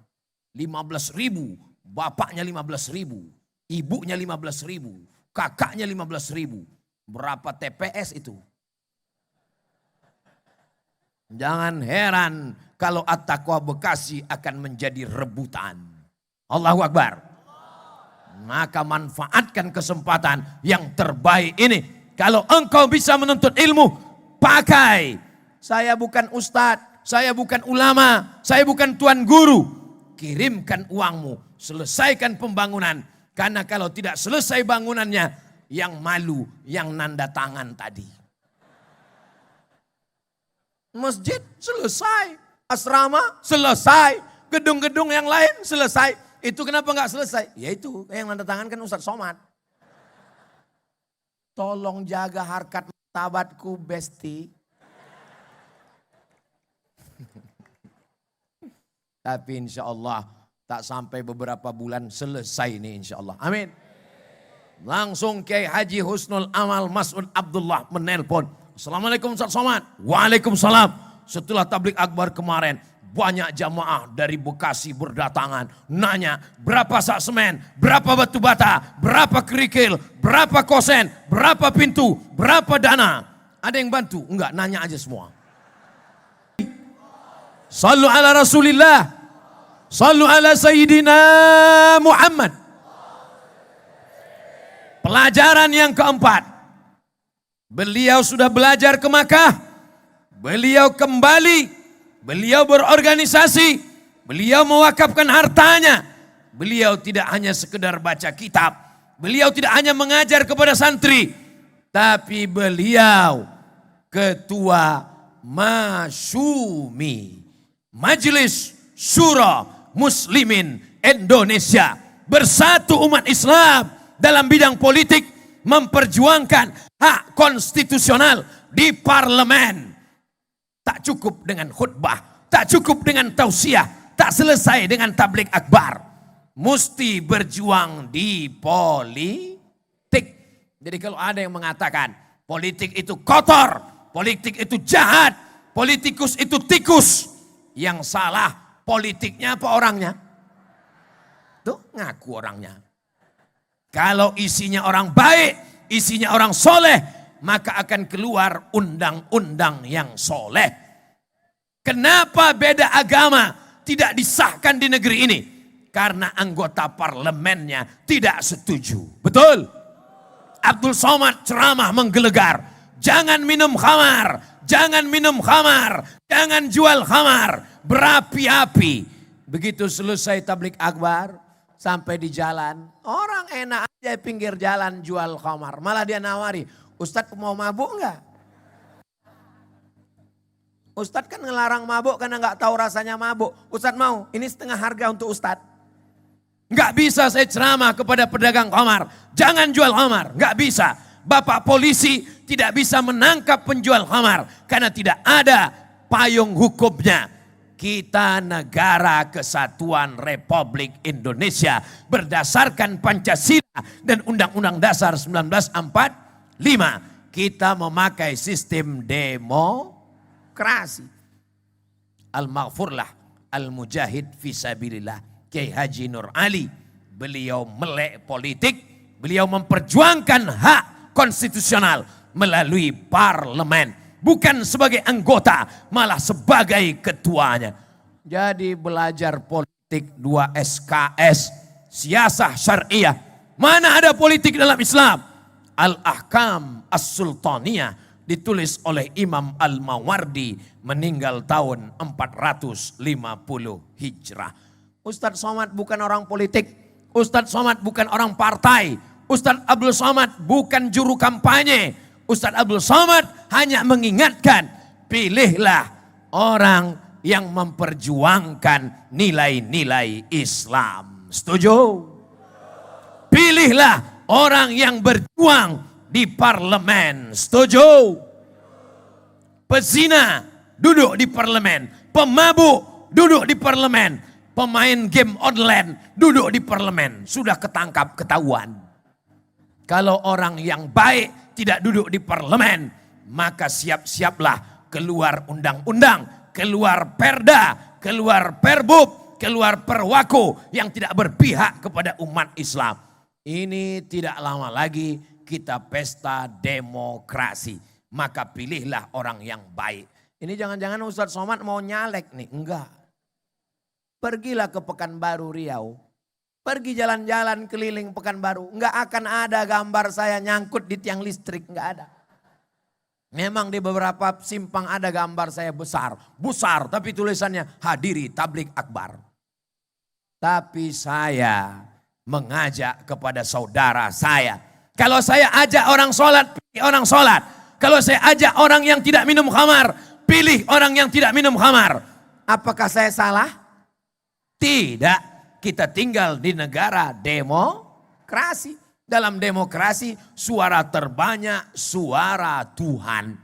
15.000, bapaknya 15.000, ibunya 15.000, kakaknya 15.000. Berapa TPS itu? Jangan heran kalau At-Taqwa Bekasi akan menjadi rebutan. Allahu Akbar. Maka manfaatkan kesempatan yang terbaik ini. Kalau engkau bisa menuntut ilmu, pakai. Saya bukan ustadz, saya bukan ulama, saya bukan tuan guru. Kirimkan uangmu, selesaikan pembangunan. Karena kalau tidak selesai bangunannya, yang malu, yang nanda tangan tadi. Masjid selesai, asrama selesai, gedung-gedung yang lain selesai. Itu kenapa nggak selesai? Ya itu yang tanda tangan kan Ustadz Somad. Tolong jaga harkat martabatku besti. Tapi insya Allah tak sampai beberapa bulan selesai ini insya Allah. Amin. Langsung Kiai Haji Husnul Amal Mas'ud Abdullah menelpon. Assalamualaikum Ustadz Somad. Waalaikumsalam. Setelah tablik akbar kemarin, banyak jamaah dari Bekasi berdatangan. Nanya berapa sak semen, berapa batu bata, berapa kerikil, berapa kosen, berapa pintu, berapa dana. Ada yang bantu? Enggak, nanya aja semua. Sallu ala Rasulillah. Sallu ala Sayyidina Muhammad. Pelajaran yang keempat. Beliau sudah belajar ke Makkah. Beliau kembali. Beliau berorganisasi. Beliau mewakafkan hartanya. Beliau tidak hanya sekedar baca kitab. Beliau tidak hanya mengajar kepada santri. Tapi beliau ketua Masyumi. Majelis Syura Muslimin Indonesia. Bersatu umat Islam dalam bidang politik, memperjuangkan hak konstitusional di parlemen. Tak cukup dengan khutbah, tak cukup dengan tausiah, tak selesai dengan tablik akbar. Mesti berjuang di politik. Jadi kalau ada yang mengatakan politik itu kotor, politik itu jahat, politikus itu tikus, yang salah politiknya apa orangnya? Tuh ngaku orangnya. Kalau isinya orang baik, isinya orang soleh, maka akan keluar undang-undang yang soleh. Kenapa beda agama tidak disahkan di negeri ini? Karena anggota parlemennya tidak setuju. Betul? Abdul Somad ceramah menggelegar. Jangan minum khamar, jangan minum khamar, jangan jual khamar. Berapi-api. Begitu selesai tablik akbar, sampai di jalan, orang enak aja pinggir jalan jual khamar. Malah dia nawari, Ustadz mau mabuk enggak? Ustadz kan ngelarang mabuk karena enggak tahu rasanya mabuk. Ustadz mau, ini setengah harga untuk Ustadz. Enggak bisa saya ceramah kepada pedagang khamar, jangan jual khamar, enggak bisa. Bapak polisi tidak bisa menangkap penjual khamar karena tidak ada payung hukumnya. Kita negara kesatuan Republik Indonesia berdasarkan Pancasila dan Undang-Undang Dasar 1945. Kita memakai sistem demokrasi. Al-Maghfurlah, Al-Mujahid Fisabilillah, Kiai Haji Nur Ali. Beliau melek politik, beliau memperjuangkan hak konstitusional melalui parlemen. Bukan sebagai anggota, malah sebagai ketuanya. Jadi belajar politik 2 SKS, siasah syariah. Mana ada politik dalam Islam? Al-Ahkam As-Sultaniyah ditulis oleh Imam Al-Mawardi meninggal tahun 450 Hijrah. Ustadz Somad bukan orang politik. Ustadz Somad bukan orang partai. Ustadz Abdul Somad bukan juru kampanye. Ustadz Abdul Somad hanya mengingatkan, pilihlah orang yang memperjuangkan nilai-nilai Islam. Setuju? Pilihlah orang yang berjuang di parlemen. Setuju? Pezina duduk di parlemen. Pemabuk duduk di parlemen. Pemain game online duduk di parlemen. Sudah ketangkap, ketahuan. Kalau orang yang baik tidak duduk di parlemen, maka siap-siaplah keluar undang-undang, keluar perda, keluar perbub, keluar perwako yang tidak berpihak kepada umat Islam. Ini tidak lama lagi kita pesta demokrasi. Maka pilihlah orang yang baik. Ini jangan-jangan Ustadz Somad mau nyalek nih, enggak. Pergilah ke Pekanbaru Riau. Pergi jalan-jalan keliling Pekanbaru. Enggak akan ada gambar saya nyangkut di tiang listrik. Enggak ada. Memang di beberapa simpang ada gambar saya besar. Besar tapi tulisannya hadiri tablik akbar. Tapi saya mengajak kepada saudara saya. Kalau saya ajak orang sholat, pilih orang sholat. Kalau saya ajak orang yang tidak minum khamar, pilih orang yang tidak minum khamar. Apakah saya salah? Tidak. kita tinggal di negara demokrasi. Dalam demokrasi suara terbanyak suara Tuhan.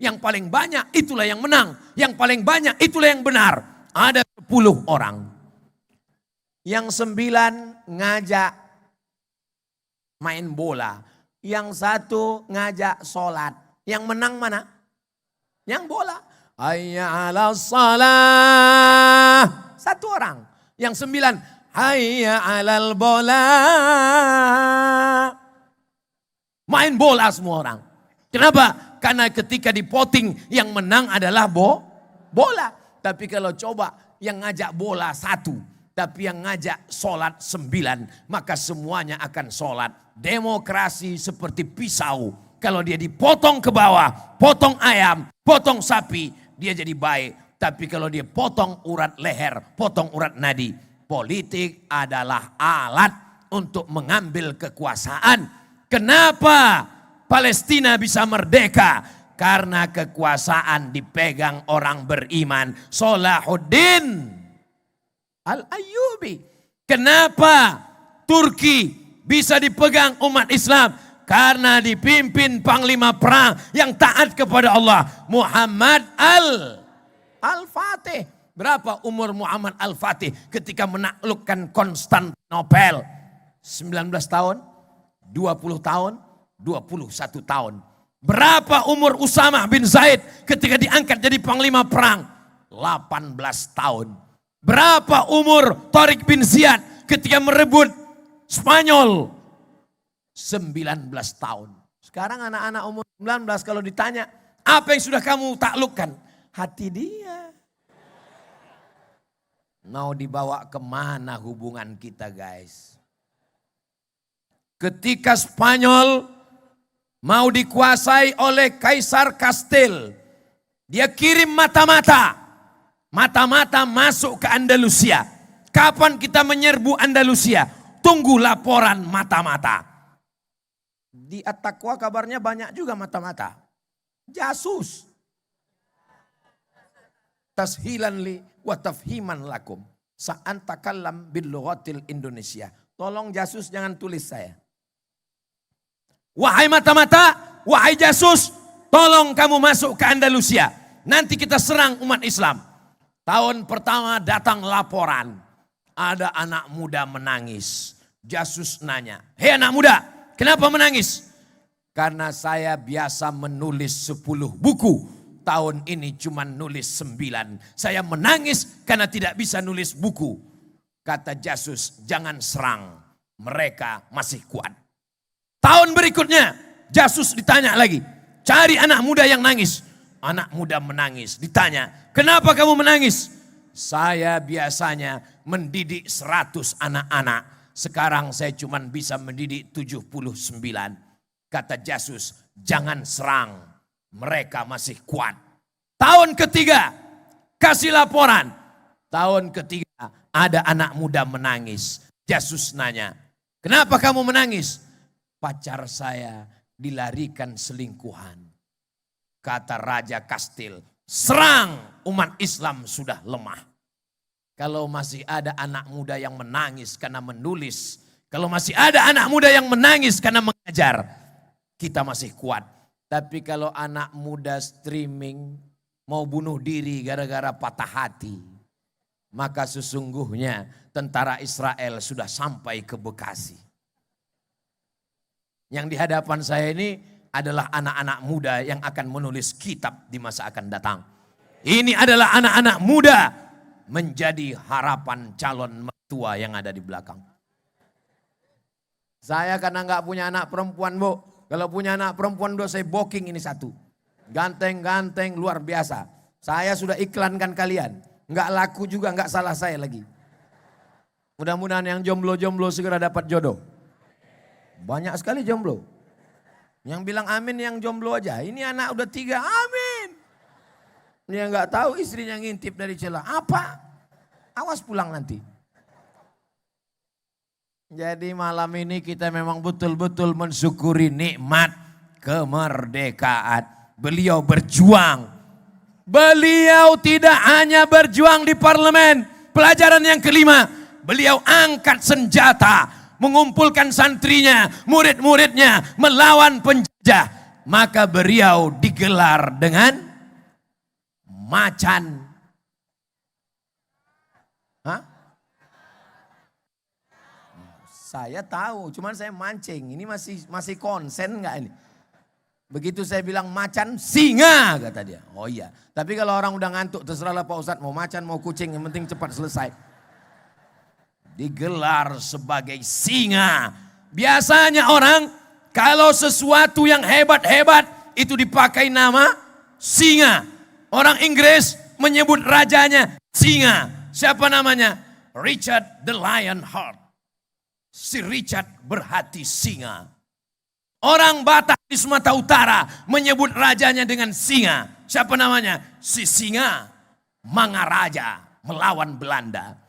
Yang paling banyak itulah yang menang. Yang paling banyak itulah yang benar. Ada 10 orang. Yang 9 ngajak main bola. Yang 1 ngajak sholat. Yang menang mana? Yang bola. Hayya 'alas shalah. 1 orang. Yang 9 hayya 'alal bola. Main bola semua orang. Kenapa? Karena ketika di voting yang menang adalah bola. Tapi kalau coba yang ngajak bola 1, tapi yang ngajak sholat 9, maka semuanya akan sholat. Demokrasi seperti pisau. Kalau dia dipotong ke bawah, potong ayam, potong sapi, dia jadi baik. Tapi kalau dia potong urat leher, potong urat nadi, politik adalah alat untuk mengambil kekuasaan. Kenapa Palestina bisa merdeka? Karena kekuasaan dipegang orang beriman. Salahuddin Al-Ayyubi. Kenapa Turki bisa dipegang umat Islam? Karena dipimpin panglima perang yang taat kepada Allah, Muhammad Al-Fatih. Berapa umur Muhammad Al-Fatih ketika menaklukkan Konstantinopel? 19 tahun, 20 tahun, 21 tahun. Berapa umur Usamah bin Zaid ketika diangkat jadi panglima perang? 18 tahun. Berapa umur Tariq bin Ziyad ketika merebut Spanyol? 19 tahun. Sekarang anak-anak umur 19 kalau ditanya, apa yang sudah kamu taklukkan? Hati dia. Mau dibawa kemana hubungan kita, guys? Ketika Spanyol mau dikuasai oleh Kaisar Kastil, dia kirim mata-mata. Mata-mata masuk ke Andalusia. Kapan kita menyerbu Andalusia? Tunggu laporan mata-mata. Di At-Taqwa kabarnya banyak juga mata-mata. Jasus. Tashilan li wa tafhiman lakum. Sa'an takallam bil lughatil Indonesia. Tolong jasus jangan tulis saya. Wahai mata-mata, wahai jasus, tolong kamu masuk ke Andalusia. Nanti kita serang umat Islam. Tahun pertama datang laporan. Ada anak muda menangis. Jasus nanya, hei anak muda, kenapa menangis? Karena saya biasa menulis 10 buku. Tahun ini cuma nulis 9. Saya menangis karena tidak bisa nulis buku. Kata jasus, jangan serang. Mereka masih kuat. Tahun berikutnya, jasus ditanya lagi. Cari anak muda yang nangis. Anak muda menangis. Ditanya, kenapa kamu menangis? Saya biasanya mendidik 100 anak-anak. Sekarang saya cuma bisa mendidik 79. Kata jasus, jangan serang. Mereka masih kuat. Tahun ketiga, kasih laporan. Tahun ketiga, ada anak muda menangis. Jasus nanya, kenapa kamu menangis? Pacar saya dilarikan selingkuhan. Kata Raja Kastil, serang, umat Islam sudah lemah. Kalau masih ada anak muda yang menangis karena menulis. Kalau masih ada anak muda yang menangis karena mengajar. Kita masih kuat. Tapi kalau anak muda streaming mau bunuh diri gara-gara patah hati. Maka sesungguhnya tentara Israel sudah sampai ke Bekasi. Yang di hadapan saya ini adalah anak-anak muda yang akan menulis kitab di masa akan datang. Ini adalah anak-anak muda menjadi harapan calon mertua yang ada di belakang. Saya karena nggak punya anak perempuan, Bu. Kalau punya anak perempuan, saya booking ini 1. Ganteng-ganteng luar biasa. Saya sudah iklankan kalian. Nggak laku juga, nggak salah saya lagi. Mudah-mudahan yang jomblo-jomblo segera dapat jodoh. Banyak sekali jomblo. Yang bilang amin yang jomblo aja. Ini anak udah 3, amin. Dia nggak tahu istrinya ngintip dari celah. Apa? Awas pulang nanti. Jadi malam ini kita memang betul-betul mensyukuri nikmat kemerdekaan. Beliau berjuang. Beliau tidak hanya berjuang di parlemen. Pelajaran yang kelima, beliau angkat senjata, mengumpulkan santrinya, murid-muridnya melawan penjajah. Maka beliau digelar dengan macan. Hah? Saya tahu, cuman saya mancing. Ini masih konsen nggak ini? Begitu saya bilang macan, singa kata dia. Oh iya, tapi kalau orang udah ngantuk terserahlah Pak Ustadz, mau macan mau kucing, yang penting cepat selesai. Digelar sebagai singa. Biasanya orang kalau sesuatu yang hebat-hebat itu dipakai nama singa. Orang Inggris menyebut rajanya singa. Siapa namanya? Richard the Lionheart. Si Richard berhati singa. Orang Batak di Sumatera Utara menyebut rajanya dengan singa. Siapa namanya? Si singa Mangaraja melawan Belanda.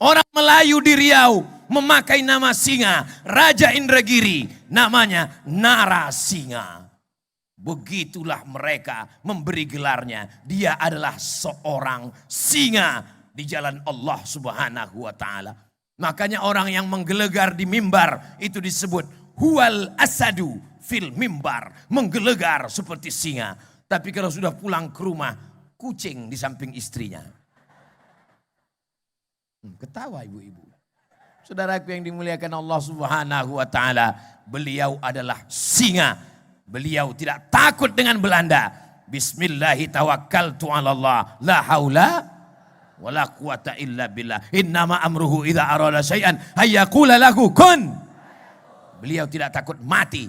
Orang Melayu di Riau memakai nama singa. Raja Indragiri namanya Narasinga. Begitulah mereka memberi gelarnya. Dia adalah seorang singa di jalan Allah Subhanahu wa taala. Makanya orang yang menggelegar di mimbar itu disebut huwal asadu fil mimbar, menggelegar seperti singa. Tapi kalau sudah pulang ke rumah, kucing di samping istrinya. Ketawa ibu-ibu. Saudaraku yang dimuliakan Allah Subhanahu wa taala, beliau adalah singa. Beliau tidak takut dengan Belanda. Bismillahi tawakkaltu 'ala Allah, la haula wala quwata illa billah. Innama amruhu idza arada syai'an hayyaqula lahu kun. Beliau tidak takut mati.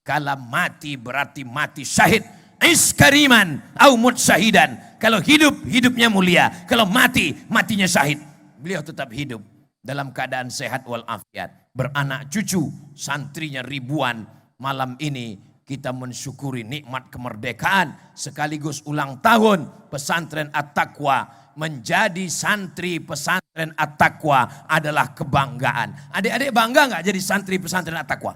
Kalau mati berarti mati syahid. Iskariman au mut syahidan. Kalau hidup, hidupnya mulia. Kalau mati, matinya syahid. Beliau tetap hidup dalam keadaan sehat walafiat. Beranak cucu, santrinya ribuan. Malam ini kita mensyukuri nikmat kemerdekaan. Sekaligus ulang tahun pesantren At-Taqwa. Menjadi santri pesantren At-Taqwa adalah kebanggaan. Adik-adik bangga nggak jadi santri pesantren At-Taqwa?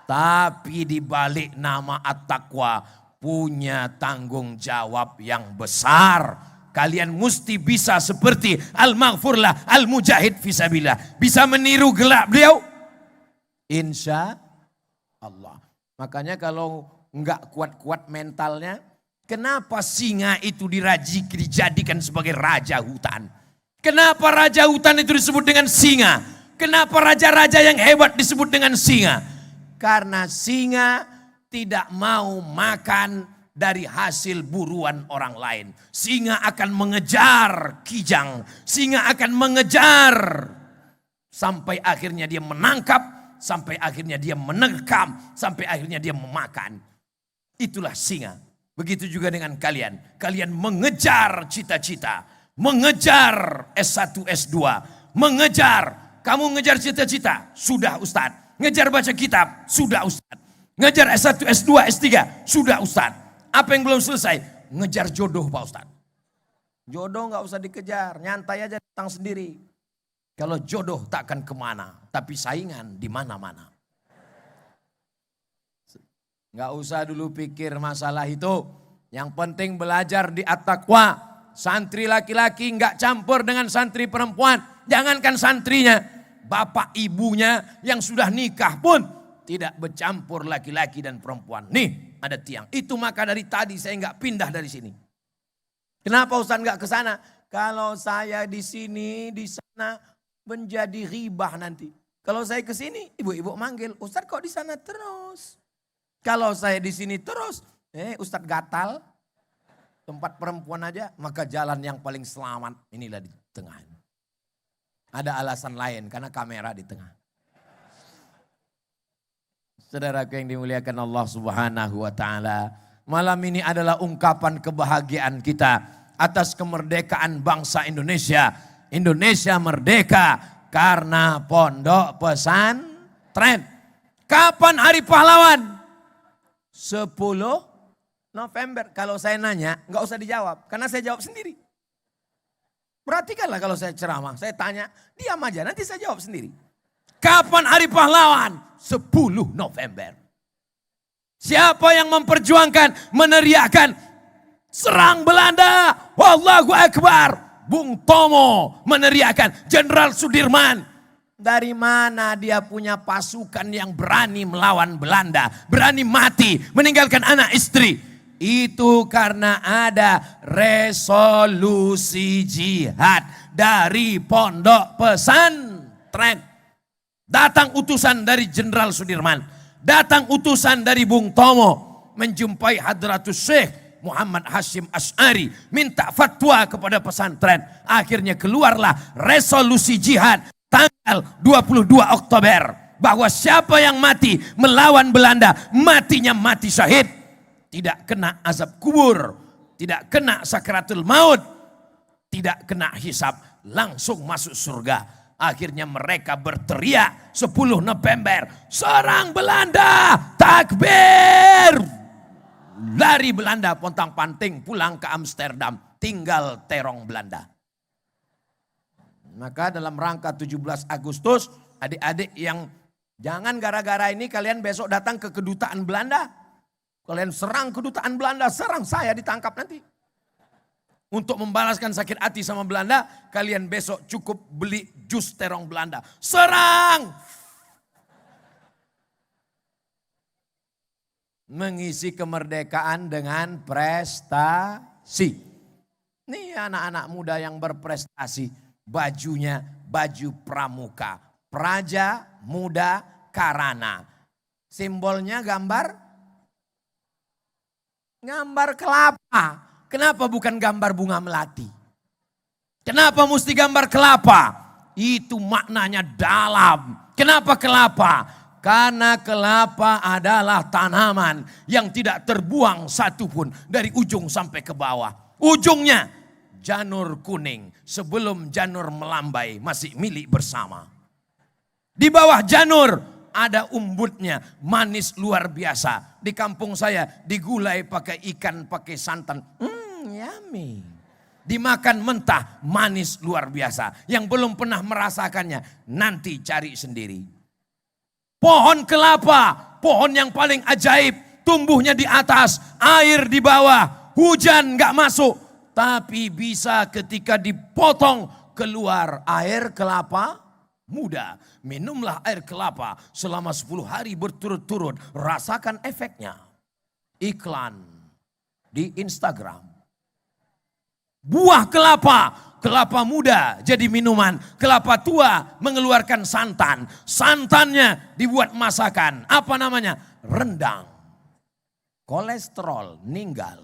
Tapi di balik nama At-Taqwa punya tanggung jawab yang besar. Kalian mesti bisa seperti Al-Maghfurlah, Al-Mujahid fisabilillah. Bisa meniru gelar beliau? Insya Allah. Makanya kalau nggak kuat-kuat mentalnya, kenapa singa itu dijadikan sebagai raja hutan? Kenapa raja hutan itu disebut dengan singa? Kenapa raja-raja yang hebat disebut dengan singa? Karena singa tidak mau makan dari hasil buruan orang lain. Singa akan mengejar kijang. Singa akan mengejar sampai akhirnya dia menangkap, sampai akhirnya dia menerkam, sampai akhirnya dia memakan. Itulah singa. Begitu juga dengan kalian. Kalian mengejar cita-cita. Mengejar S1, S2. Mengejar. Kamu ngejar cita-cita. Sudah Ustadz. Ngejar baca kitab. Sudah Ustadz. Ngejar S1, S2, S3. Sudah Ustadz. Apa yang belum selesai? Ngejar jodoh Pak Ustadz. Jodoh gak usah dikejar. Nyantai aja datang sendiri. Kalau jodoh takkan kemana. Tapi saingan di mana-mana. Gak usah dulu pikir masalah itu. Yang penting belajar di At-Taqwa. Santri laki-laki gak campur dengan santri perempuan. Jangankan santrinya. Bapak ibunya yang sudah nikah pun tidak bercampur laki-laki dan perempuan. Nih ada tiang. Itu maka dari tadi saya gak pindah dari sini. Kenapa Ustaz gak ke sana? Kalau saya di sini, di sana menjadi ribah nanti. Kalau saya ke sini, ibu-ibu manggil, Ustaz kok di sana terus? Kalau saya di sini terus, Ustaz gatal, tempat perempuan aja, maka jalan yang paling selamat inilah di tengah. Ada alasan lain karena kamera di tengah. Saudaraku yang dimuliakan Allah Subhanahu wa taala, malam ini adalah ungkapan kebahagiaan kita atas kemerdekaan bangsa Indonesia. Indonesia merdeka karena pondok pesantren. Kapan hari pahlawan? 10 November. Kalau saya nanya, nggak usah dijawab. Karena saya jawab sendiri. Perhatikanlah kalau saya ceramah. Saya tanya, diam aja. Nanti saya jawab sendiri. Kapan hari pahlawan? 10 November. Siapa yang memperjuangkan, meneriakkan, serang Belanda. Wallahu Akbar. Bung Tomo meneriakkan, Jenderal Sudirman, dari mana dia punya pasukan yang berani melawan Belanda, berani mati, meninggalkan anak istri? Itu karena ada resolusi jihad dari pondok pesantren. Datang utusan dari Jenderal Sudirman, datang utusan dari Bung Tomo menjumpai Hadratus Syekh Muhammad Hashim Asy'ari, minta fatwa kepada pesantren. Akhirnya keluarlah resolusi jihad tanggal 22 Oktober bahwa siapa yang mati melawan Belanda, matinya mati syahid, tidak kena azab kubur, tidak kena sakaratul maut, tidak kena hisab, langsung masuk surga. Akhirnya mereka berteriak 10 November, serang Belanda, takbir. Lari Belanda pontang-panting pulang ke Amsterdam, tinggal terong Belanda. Maka dalam rangka 17 Agustus, adik-adik yang jangan gara-gara ini kalian besok datang ke kedutaan Belanda. Kalian serang kedutaan Belanda, serang saya ditangkap nanti. Untuk membalaskan sakit hati sama Belanda, kalian besok cukup beli jus terong Belanda. Serang! Mengisi kemerdekaan dengan prestasi. Nih anak-anak muda yang berprestasi. Bajunya baju pramuka. Praja Muda Karana. Simbolnya gambar kelapa. Kenapa bukan gambar bunga melati? Kenapa mesti gambar kelapa? Itu maknanya dalam. Kenapa kelapa? Karena kelapa adalah tanaman yang tidak terbuang satupun dari ujung sampai ke bawah. Ujungnya janur kuning, sebelum janur melambai masih milik bersama. Di bawah janur ada umbutnya, manis luar biasa. Di kampung saya digulai pakai ikan, pakai santan. Yummy. Dimakan mentah, manis luar biasa. Yang belum pernah merasakannya, nanti cari sendiri. Pohon kelapa, pohon yang paling ajaib, tumbuhnya di atas, air di bawah, hujan gak masuk. Tapi bisa ketika dipotong keluar air kelapa muda. Minumlah air kelapa selama 10 hari berturut-turut. Rasakan efeknya. Iklan di Instagram. Buah kelapa muda jadi minuman. Kelapa tua mengeluarkan santan. Santannya dibuat masakan. Apa namanya? Rendang. Kolesterol ninggal.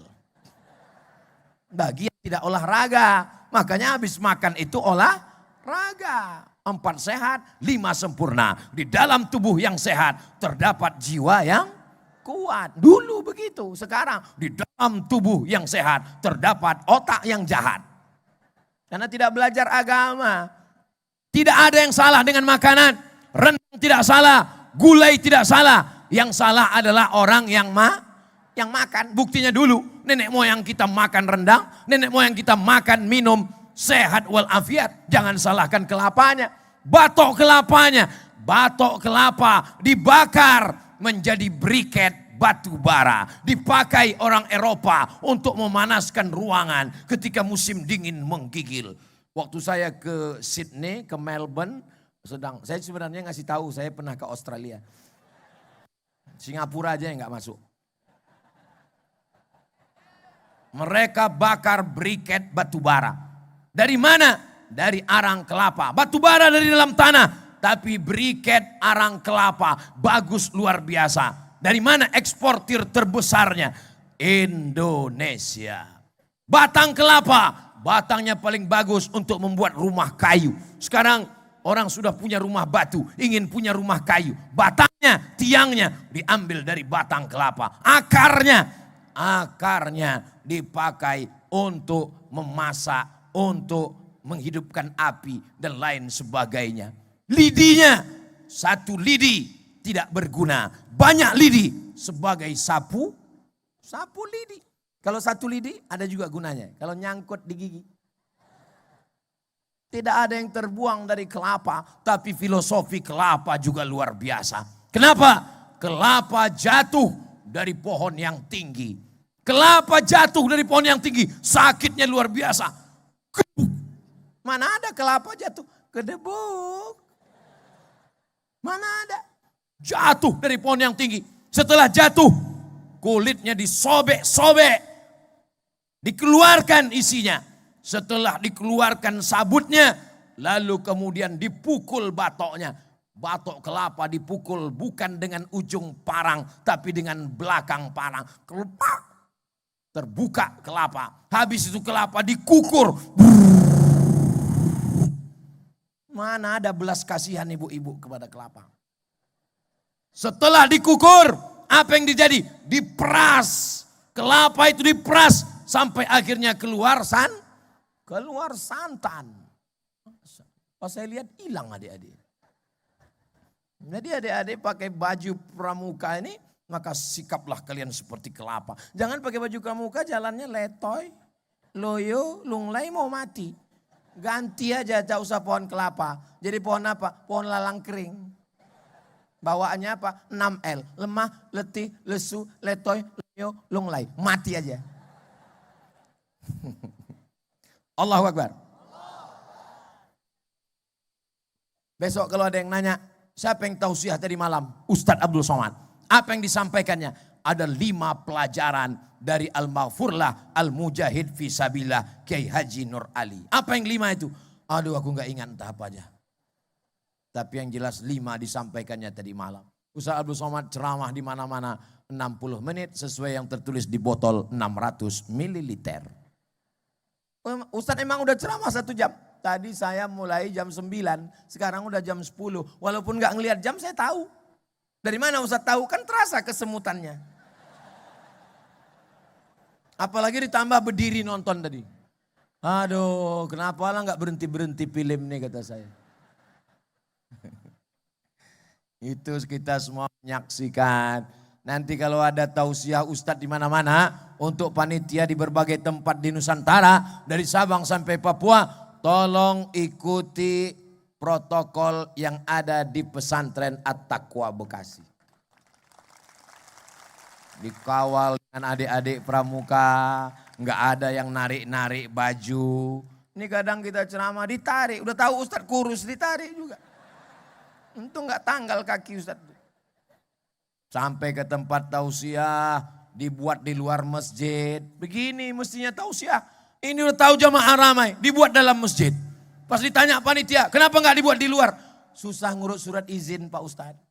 Bagi yang tidak olahraga, makanya habis makan itu olahraga. 4 sehat, 5 sempurna. Di dalam tubuh yang sehat terdapat jiwa yang kuat. Dulu begitu, sekarang di dalam tubuh yang sehat terdapat otak yang jahat. Karena tidak belajar agama. Tidak ada yang salah dengan makanan. Rendang tidak salah, gulai tidak salah. Yang salah adalah orang yang makan. Buktinya dulu nenek moyang kita makan rendang, nenek moyang kita makan minum sehat walafiat. Jangan salahkan kelapanya. Batok kelapanya, batok kelapa dibakar menjadi briket batu bara. Dipakai orang Eropa untuk memanaskan ruangan ketika musim dingin menggigil. Waktu saya ke Sydney, ke Melbourne, saya sebenarnya ngasih tahu saya pernah ke Australia. Singapura aja yang gak masuk. Mereka bakar briket batu bara. Dari mana? Dari arang kelapa. Batu bara dari dalam tanah. Tapi briket arang kelapa bagus luar biasa. Dari mana eksportir terbesarnya? Indonesia. Batang kelapa. Batangnya paling bagus untuk membuat rumah kayu. Sekarang orang sudah punya rumah batu. Ingin punya rumah kayu. Batangnya, tiangnya diambil dari batang kelapa. Akarnya dipakai untuk memasak, untuk menghidupkan api dan lain sebagainya. Lidinya, satu lidi tidak berguna. Banyak lidi sebagai sapu lidi. Kalau satu lidi ada juga gunanya. Kalau nyangkut di gigi. Tidak ada yang terbuang dari kelapa, tapi filosofi kelapa juga luar biasa. Kenapa? Kelapa jatuh dari pohon yang tinggi. Kelapa jatuh dari pohon yang tinggi, sakitnya luar biasa. Mana ada kelapa jatuh ke debuk. Mana ada. Jatuh dari pohon yang tinggi. Setelah jatuh, kulitnya disobek-sobek. Dikeluarkan isinya. Setelah dikeluarkan sabutnya, lalu kemudian dipukul batoknya. Batok kelapa dipukul bukan dengan ujung parang, tapi dengan belakang parang. Kelepak, terbuka kelapa. Habis itu kelapa dikukur. Mana ada belas kasihan ibu-ibu kepada kelapa. Setelah dikukur, apa yang terjadi? Diperas. Kelapa itu diperas sampai akhirnya keluar santan. Pas saya lihat hilang adik-adik. Jadi adik-adik pakai baju pramuka ini, maka sikaplah kalian seperti kelapa. Jangan pakai baju pramuka jalannya letoy, loyo, lunglai mau mati. Ganti aja, tak usah pohon kelapa. Jadi pohon apa? Pohon lalang kering. Bawaannya apa? 6L. Lemah, letih, lesu, letoy, loyo, lunglai. Mati aja. Allahu Akbar. Besok kalau ada yang nanya, siapa yang tausiah tadi malam? Ustadz Abdul Somad. Apa yang disampaikannya? Ada 5 pelajaran dari Al-Maghfurlah Al-Mujahid Fisabilillah Kiai Haji Nur Ali. Apa yang 5 itu? Aduh aku gak ingat entah apa aja. Tapi yang jelas 5 disampaikannya tadi malam. Ustadz Abdul Somad ceramah di mana-mana 60 menit sesuai yang tertulis di botol 600 ml. Ustadz emang udah ceramah 1 jam. Tadi saya mulai jam 9, sekarang udah jam 10. Walaupun gak ngelihat jam saya tahu. Dari mana Ustadz tahu? Kan terasa kesemutannya. Apalagi ditambah berdiri nonton tadi. Aduh, kenapa lah gak berhenti-berhenti film nih kata saya. Itu kita semua menyaksikan. Nanti kalau ada tausiah Ustadz di mana-mana untuk panitia di berbagai tempat di Nusantara, dari Sabang sampai Papua, tolong ikuti protokol yang ada di pesantren At-Taqwa Bekasi. Dikawal dengan adik-adik pramuka, nggak ada yang narik-narik baju. Ini kadang kita ceramah ditarik, udah tahu Ustadz kurus ditarik juga. Untung nggak tanggal kaki Ustadz. Sampai ke tempat tausiah, dibuat di luar masjid. Begini mestinya tausiah. Ini udah tahu jamaah ramai, dibuat dalam masjid. Pas ditanya panitia, kenapa nggak dibuat di luar? Susah ngurus surat izin Pak Ustadz.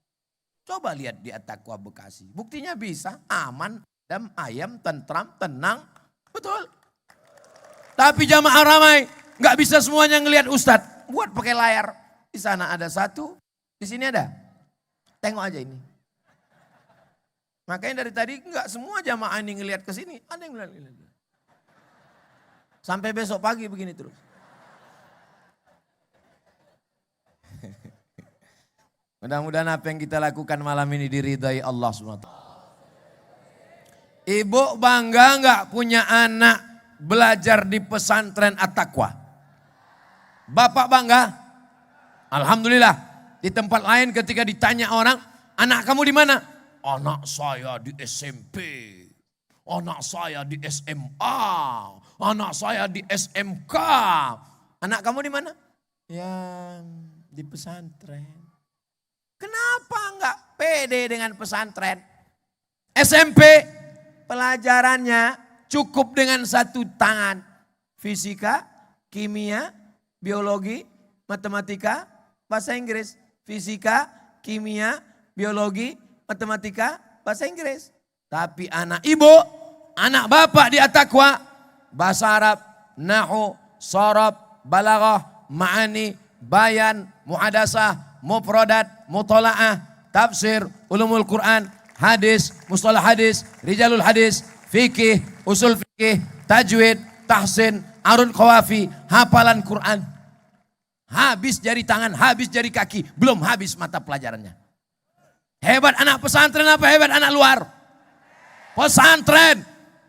Coba lihat di At-Taqwa Bekasi. Buktinya bisa, aman, adem, ayam, tentram, tenang. Betul. Tapi jamaah ramai, nggak bisa semuanya ngelihat Ustadz. Buat pakai layar. Di sana ada 1, di sini ada. Tengok aja ini. Makanya dari tadi nggak semua jamaah ini ngelihat ke sini, ada yang ngelihat. Sampai besok pagi begini terus. Mudah-mudahan apa yang kita lakukan malam ini diridhai Allah SWT. Ibu bangga nggak punya anak belajar di pesantren At-Taqwa? Bapak bangga? Alhamdulillah. Di tempat lain ketika ditanya orang, anak kamu di mana? Anak saya di SMP. Anak saya di SMA. Anak saya di SMK. Anak kamu di mana? Ya di pesantren. Kenapa enggak pede dengan pesantren? SMP pelajarannya cukup dengan 1 tangan. Fisika, kimia, biologi, matematika, bahasa Inggris. Fisika, kimia, biologi, matematika, bahasa Inggris. Tapi anak ibu, anak bapak di At-Taqwa, bahasa Arab, nahu, sorab, balaghah, ma'ani, bayan, muhadasah, mufradat, mutola'ah, tafsir, ulumul Quran, hadis, mustalah hadis, rijalul hadis, fikih, usul fikih, tajwid, tahsin, arun qawafi, hafalan Quran. Habis jari tangan, habis jari kaki, belum habis mata pelajarannya. Hebat anak pesantren apa hebat anak luar? Pesantren.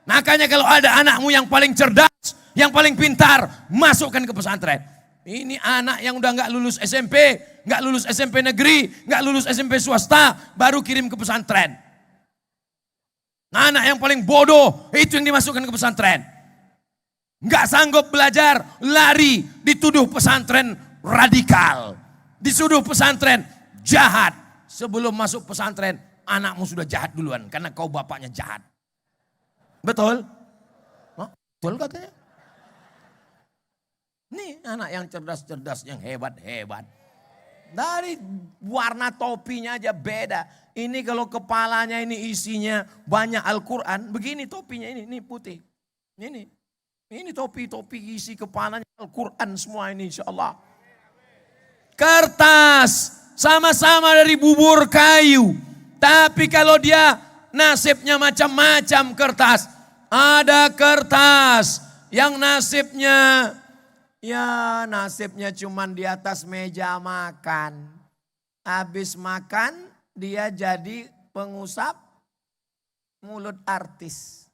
Makanya kalau ada anakmu yang paling cerdas, yang paling pintar, masukkan ke pesantren. Ini anak yang udah nggak lulus SMP, nggak lulus SMP negeri, nggak lulus SMP swasta, baru kirim ke pesantren. Anak yang paling bodoh, itu yang dimasukkan ke pesantren. Nggak sanggup belajar, lari, dituduh pesantren radikal. Dituduh pesantren jahat. Sebelum masuk pesantren, anakmu sudah jahat duluan karena kau bapaknya jahat. Betul? Hah? Betul katanya. Nih anak yang cerdas-cerdas, yang hebat-hebat. Dari warna topinya aja beda. Ini kalau kepalanya ini isinya banyak Al-Quran. Begini topinya ini putih. Ini topi isi kepalanya Al-Quran semua ini insya Allah. Kertas sama-sama dari bubur kayu. Tapi kalau dia nasibnya macam-macam kertas. Ada kertas yang nasibnya cuman di atas meja makan. Habis makan dia jadi pengusap mulut artis.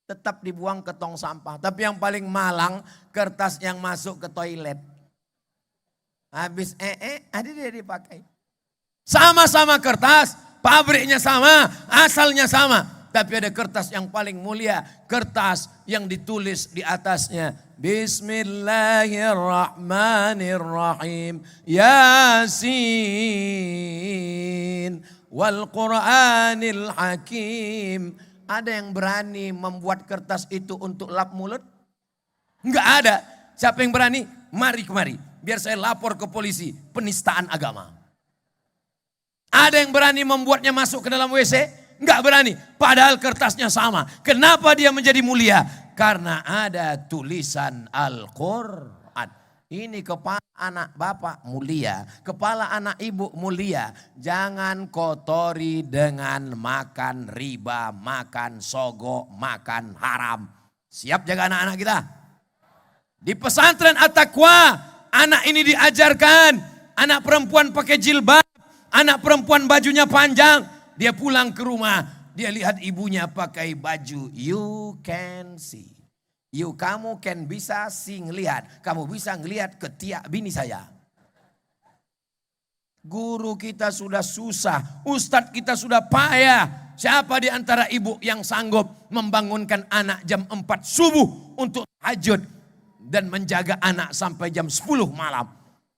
Tetap dibuang ke tong sampah. Tapi yang paling malang kertas yang masuk ke toilet. Habis ada dia dipakai. Sama-sama kertas, pabriknya sama, asalnya sama. Tapi ada kertas yang paling mulia. Kertas yang ditulis di atasnya. Bismillahirrahmanirrahim. Yasin. Wal Qur'anil Hakim. Ada yang berani membuat kertas itu untuk lap mulut? Enggak ada. Siapa yang berani? Mari kemari. Biar saya lapor ke polisi. Penistaan agama. Ada yang berani membuatnya masuk ke dalam WC? Enggak berani. Padahal kertasnya sama. Kenapa dia menjadi mulia? Karena ada tulisan Al-Quran. Ini kepala anak bapak mulia, kepala anak ibu mulia. Jangan kotori dengan makan riba, makan sogo, makan haram. Siap jaga anak-anak kita? Di pesantren At-Taqwa, anak ini diajarkan. Anak perempuan pakai jilbab, anak perempuan bajunya panjang. Dia pulang ke rumah, dia lihat ibunya pakai baju. You can see. Kamu kan bisa sih ngelihat. Kamu bisa ngelihat ketiak bini saya. Guru kita sudah susah. Ustadz kita sudah payah. Siapa di antara ibu yang sanggup membangunkan anak jam 4 subuh untuk tahajud. Dan menjaga anak sampai jam 10 malam.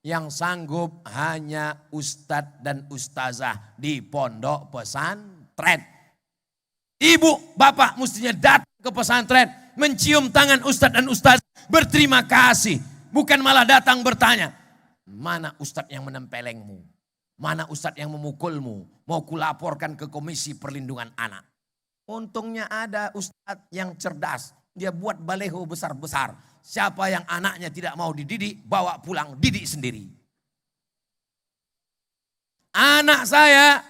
Yang sanggup hanya ustadz dan ustazah di pondok pesantren. Ibu, bapak mestinya datang ke pesantren. Mencium tangan ustadz dan ustaz, berterima kasih. Bukan malah datang bertanya, mana ustadz yang menempelengmu? Mana ustadz yang memukulmu? Mau kulaporkan ke Komisi Perlindungan Anak. Untungnya ada ustadz yang cerdas. Dia buat baleho besar-besar. Siapa yang anaknya tidak mau dididik, bawa pulang, didik sendiri. Anak saya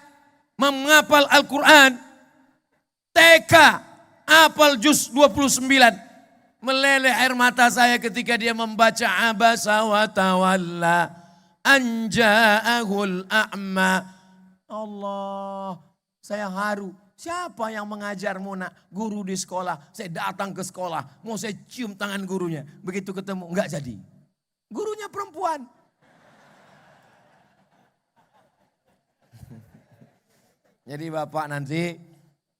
menghafal Al-Quran, TK, hafal juz 29. Meleleh air mata saya ketika dia membaca abasa wa tawalla anja'ahul a'ma. Allah, saya haru. Siapa yang mengajarmu nak? Guru di sekolah. Saya datang ke sekolah, mau saya cium tangan gurunya. Begitu ketemu, enggak jadi. Gurunya perempuan. Jadi bapak nanti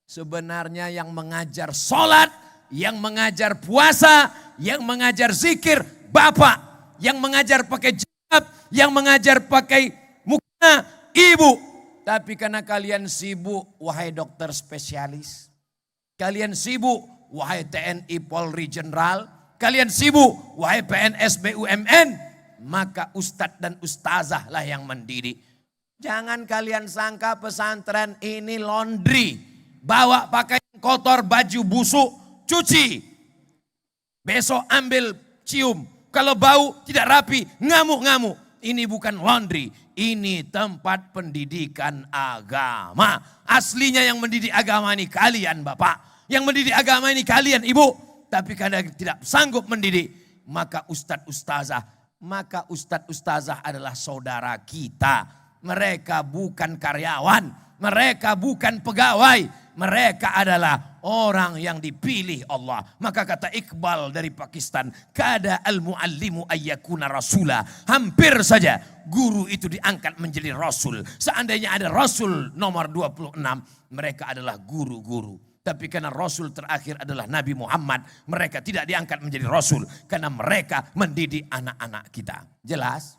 sebenarnya yang mengajar sholat, yang mengajar puasa, yang mengajar zikir, bapak. Yang mengajar pakai jilbab, yang mengajar pakai mukena, ibu. Tapi karena kalian sibuk, wahai dokter spesialis. Kalian sibuk, wahai TNI Polri Jenderal. Kalian sibuk, wahai PNS BUMN. Maka ustadz dan ustazah lah yang mendidik. Jangan kalian sangka pesantren ini laundry. Bawa pakaian kotor, baju busuk, cuci. Besok ambil cium. Kalau bau tidak rapi, ngamuk-ngamuk. Ini bukan laundry, ini tempat pendidikan agama. Aslinya yang mendidik agama ini kalian bapak. Yang mendidik agama ini kalian ibu. Tapi kadang tidak sanggup mendidik. Maka ustadz ustazah adalah saudara kita. Mereka bukan karyawan. Mereka bukan pegawai. Mereka adalah orang yang dipilih Allah. Maka kata Iqbal dari Pakistan, kada al-muallimu ayyakuna rasula. Hampir saja guru itu diangkat menjadi rasul. Seandainya ada rasul nomor 26, mereka adalah guru-guru. Tapi karena Rasul terakhir adalah Nabi Muhammad, mereka tidak diangkat menjadi Rasul. Karena mereka mendidik anak-anak kita. Jelas?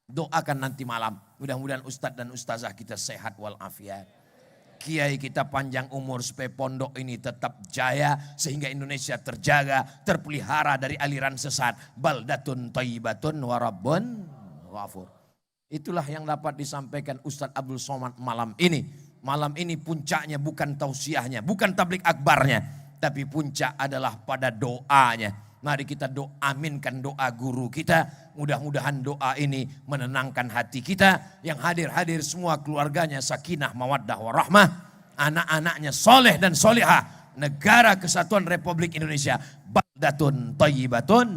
Doakan nanti malam. Mudah-mudahan Ustadz dan Ustazah kita sehat walafiat. Kiai kita panjang umur supaya pondok ini tetap jaya. Sehingga Indonesia terjaga, terpelihara dari aliran sesat. Baldatun thayyibatun wa rabbun ghafur. Itulah yang dapat disampaikan Ustadz Abdul Somad malam ini. Malam ini puncaknya bukan tausiahnya, bukan tablik akbarnya. Tapi puncak adalah pada doanya. Mari kita aminkan doa guru kita. Mudah-mudahan doa ini menenangkan hati kita. Yang hadir-hadir semua keluarganya sakinah, mawaddah, warahmah. Anak-anaknya soleh dan solehah. Negara Kesatuan Republik Indonesia. Baldatun thayyibatun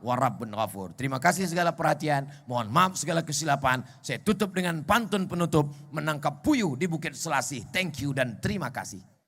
wa rabbun ghafur. Terima kasih segala perhatian. Mohon maaf segala kesilapan. Saya tutup dengan pantun penutup. Menangkap puyuh di Bukit Selasih. Thank you dan terima kasih.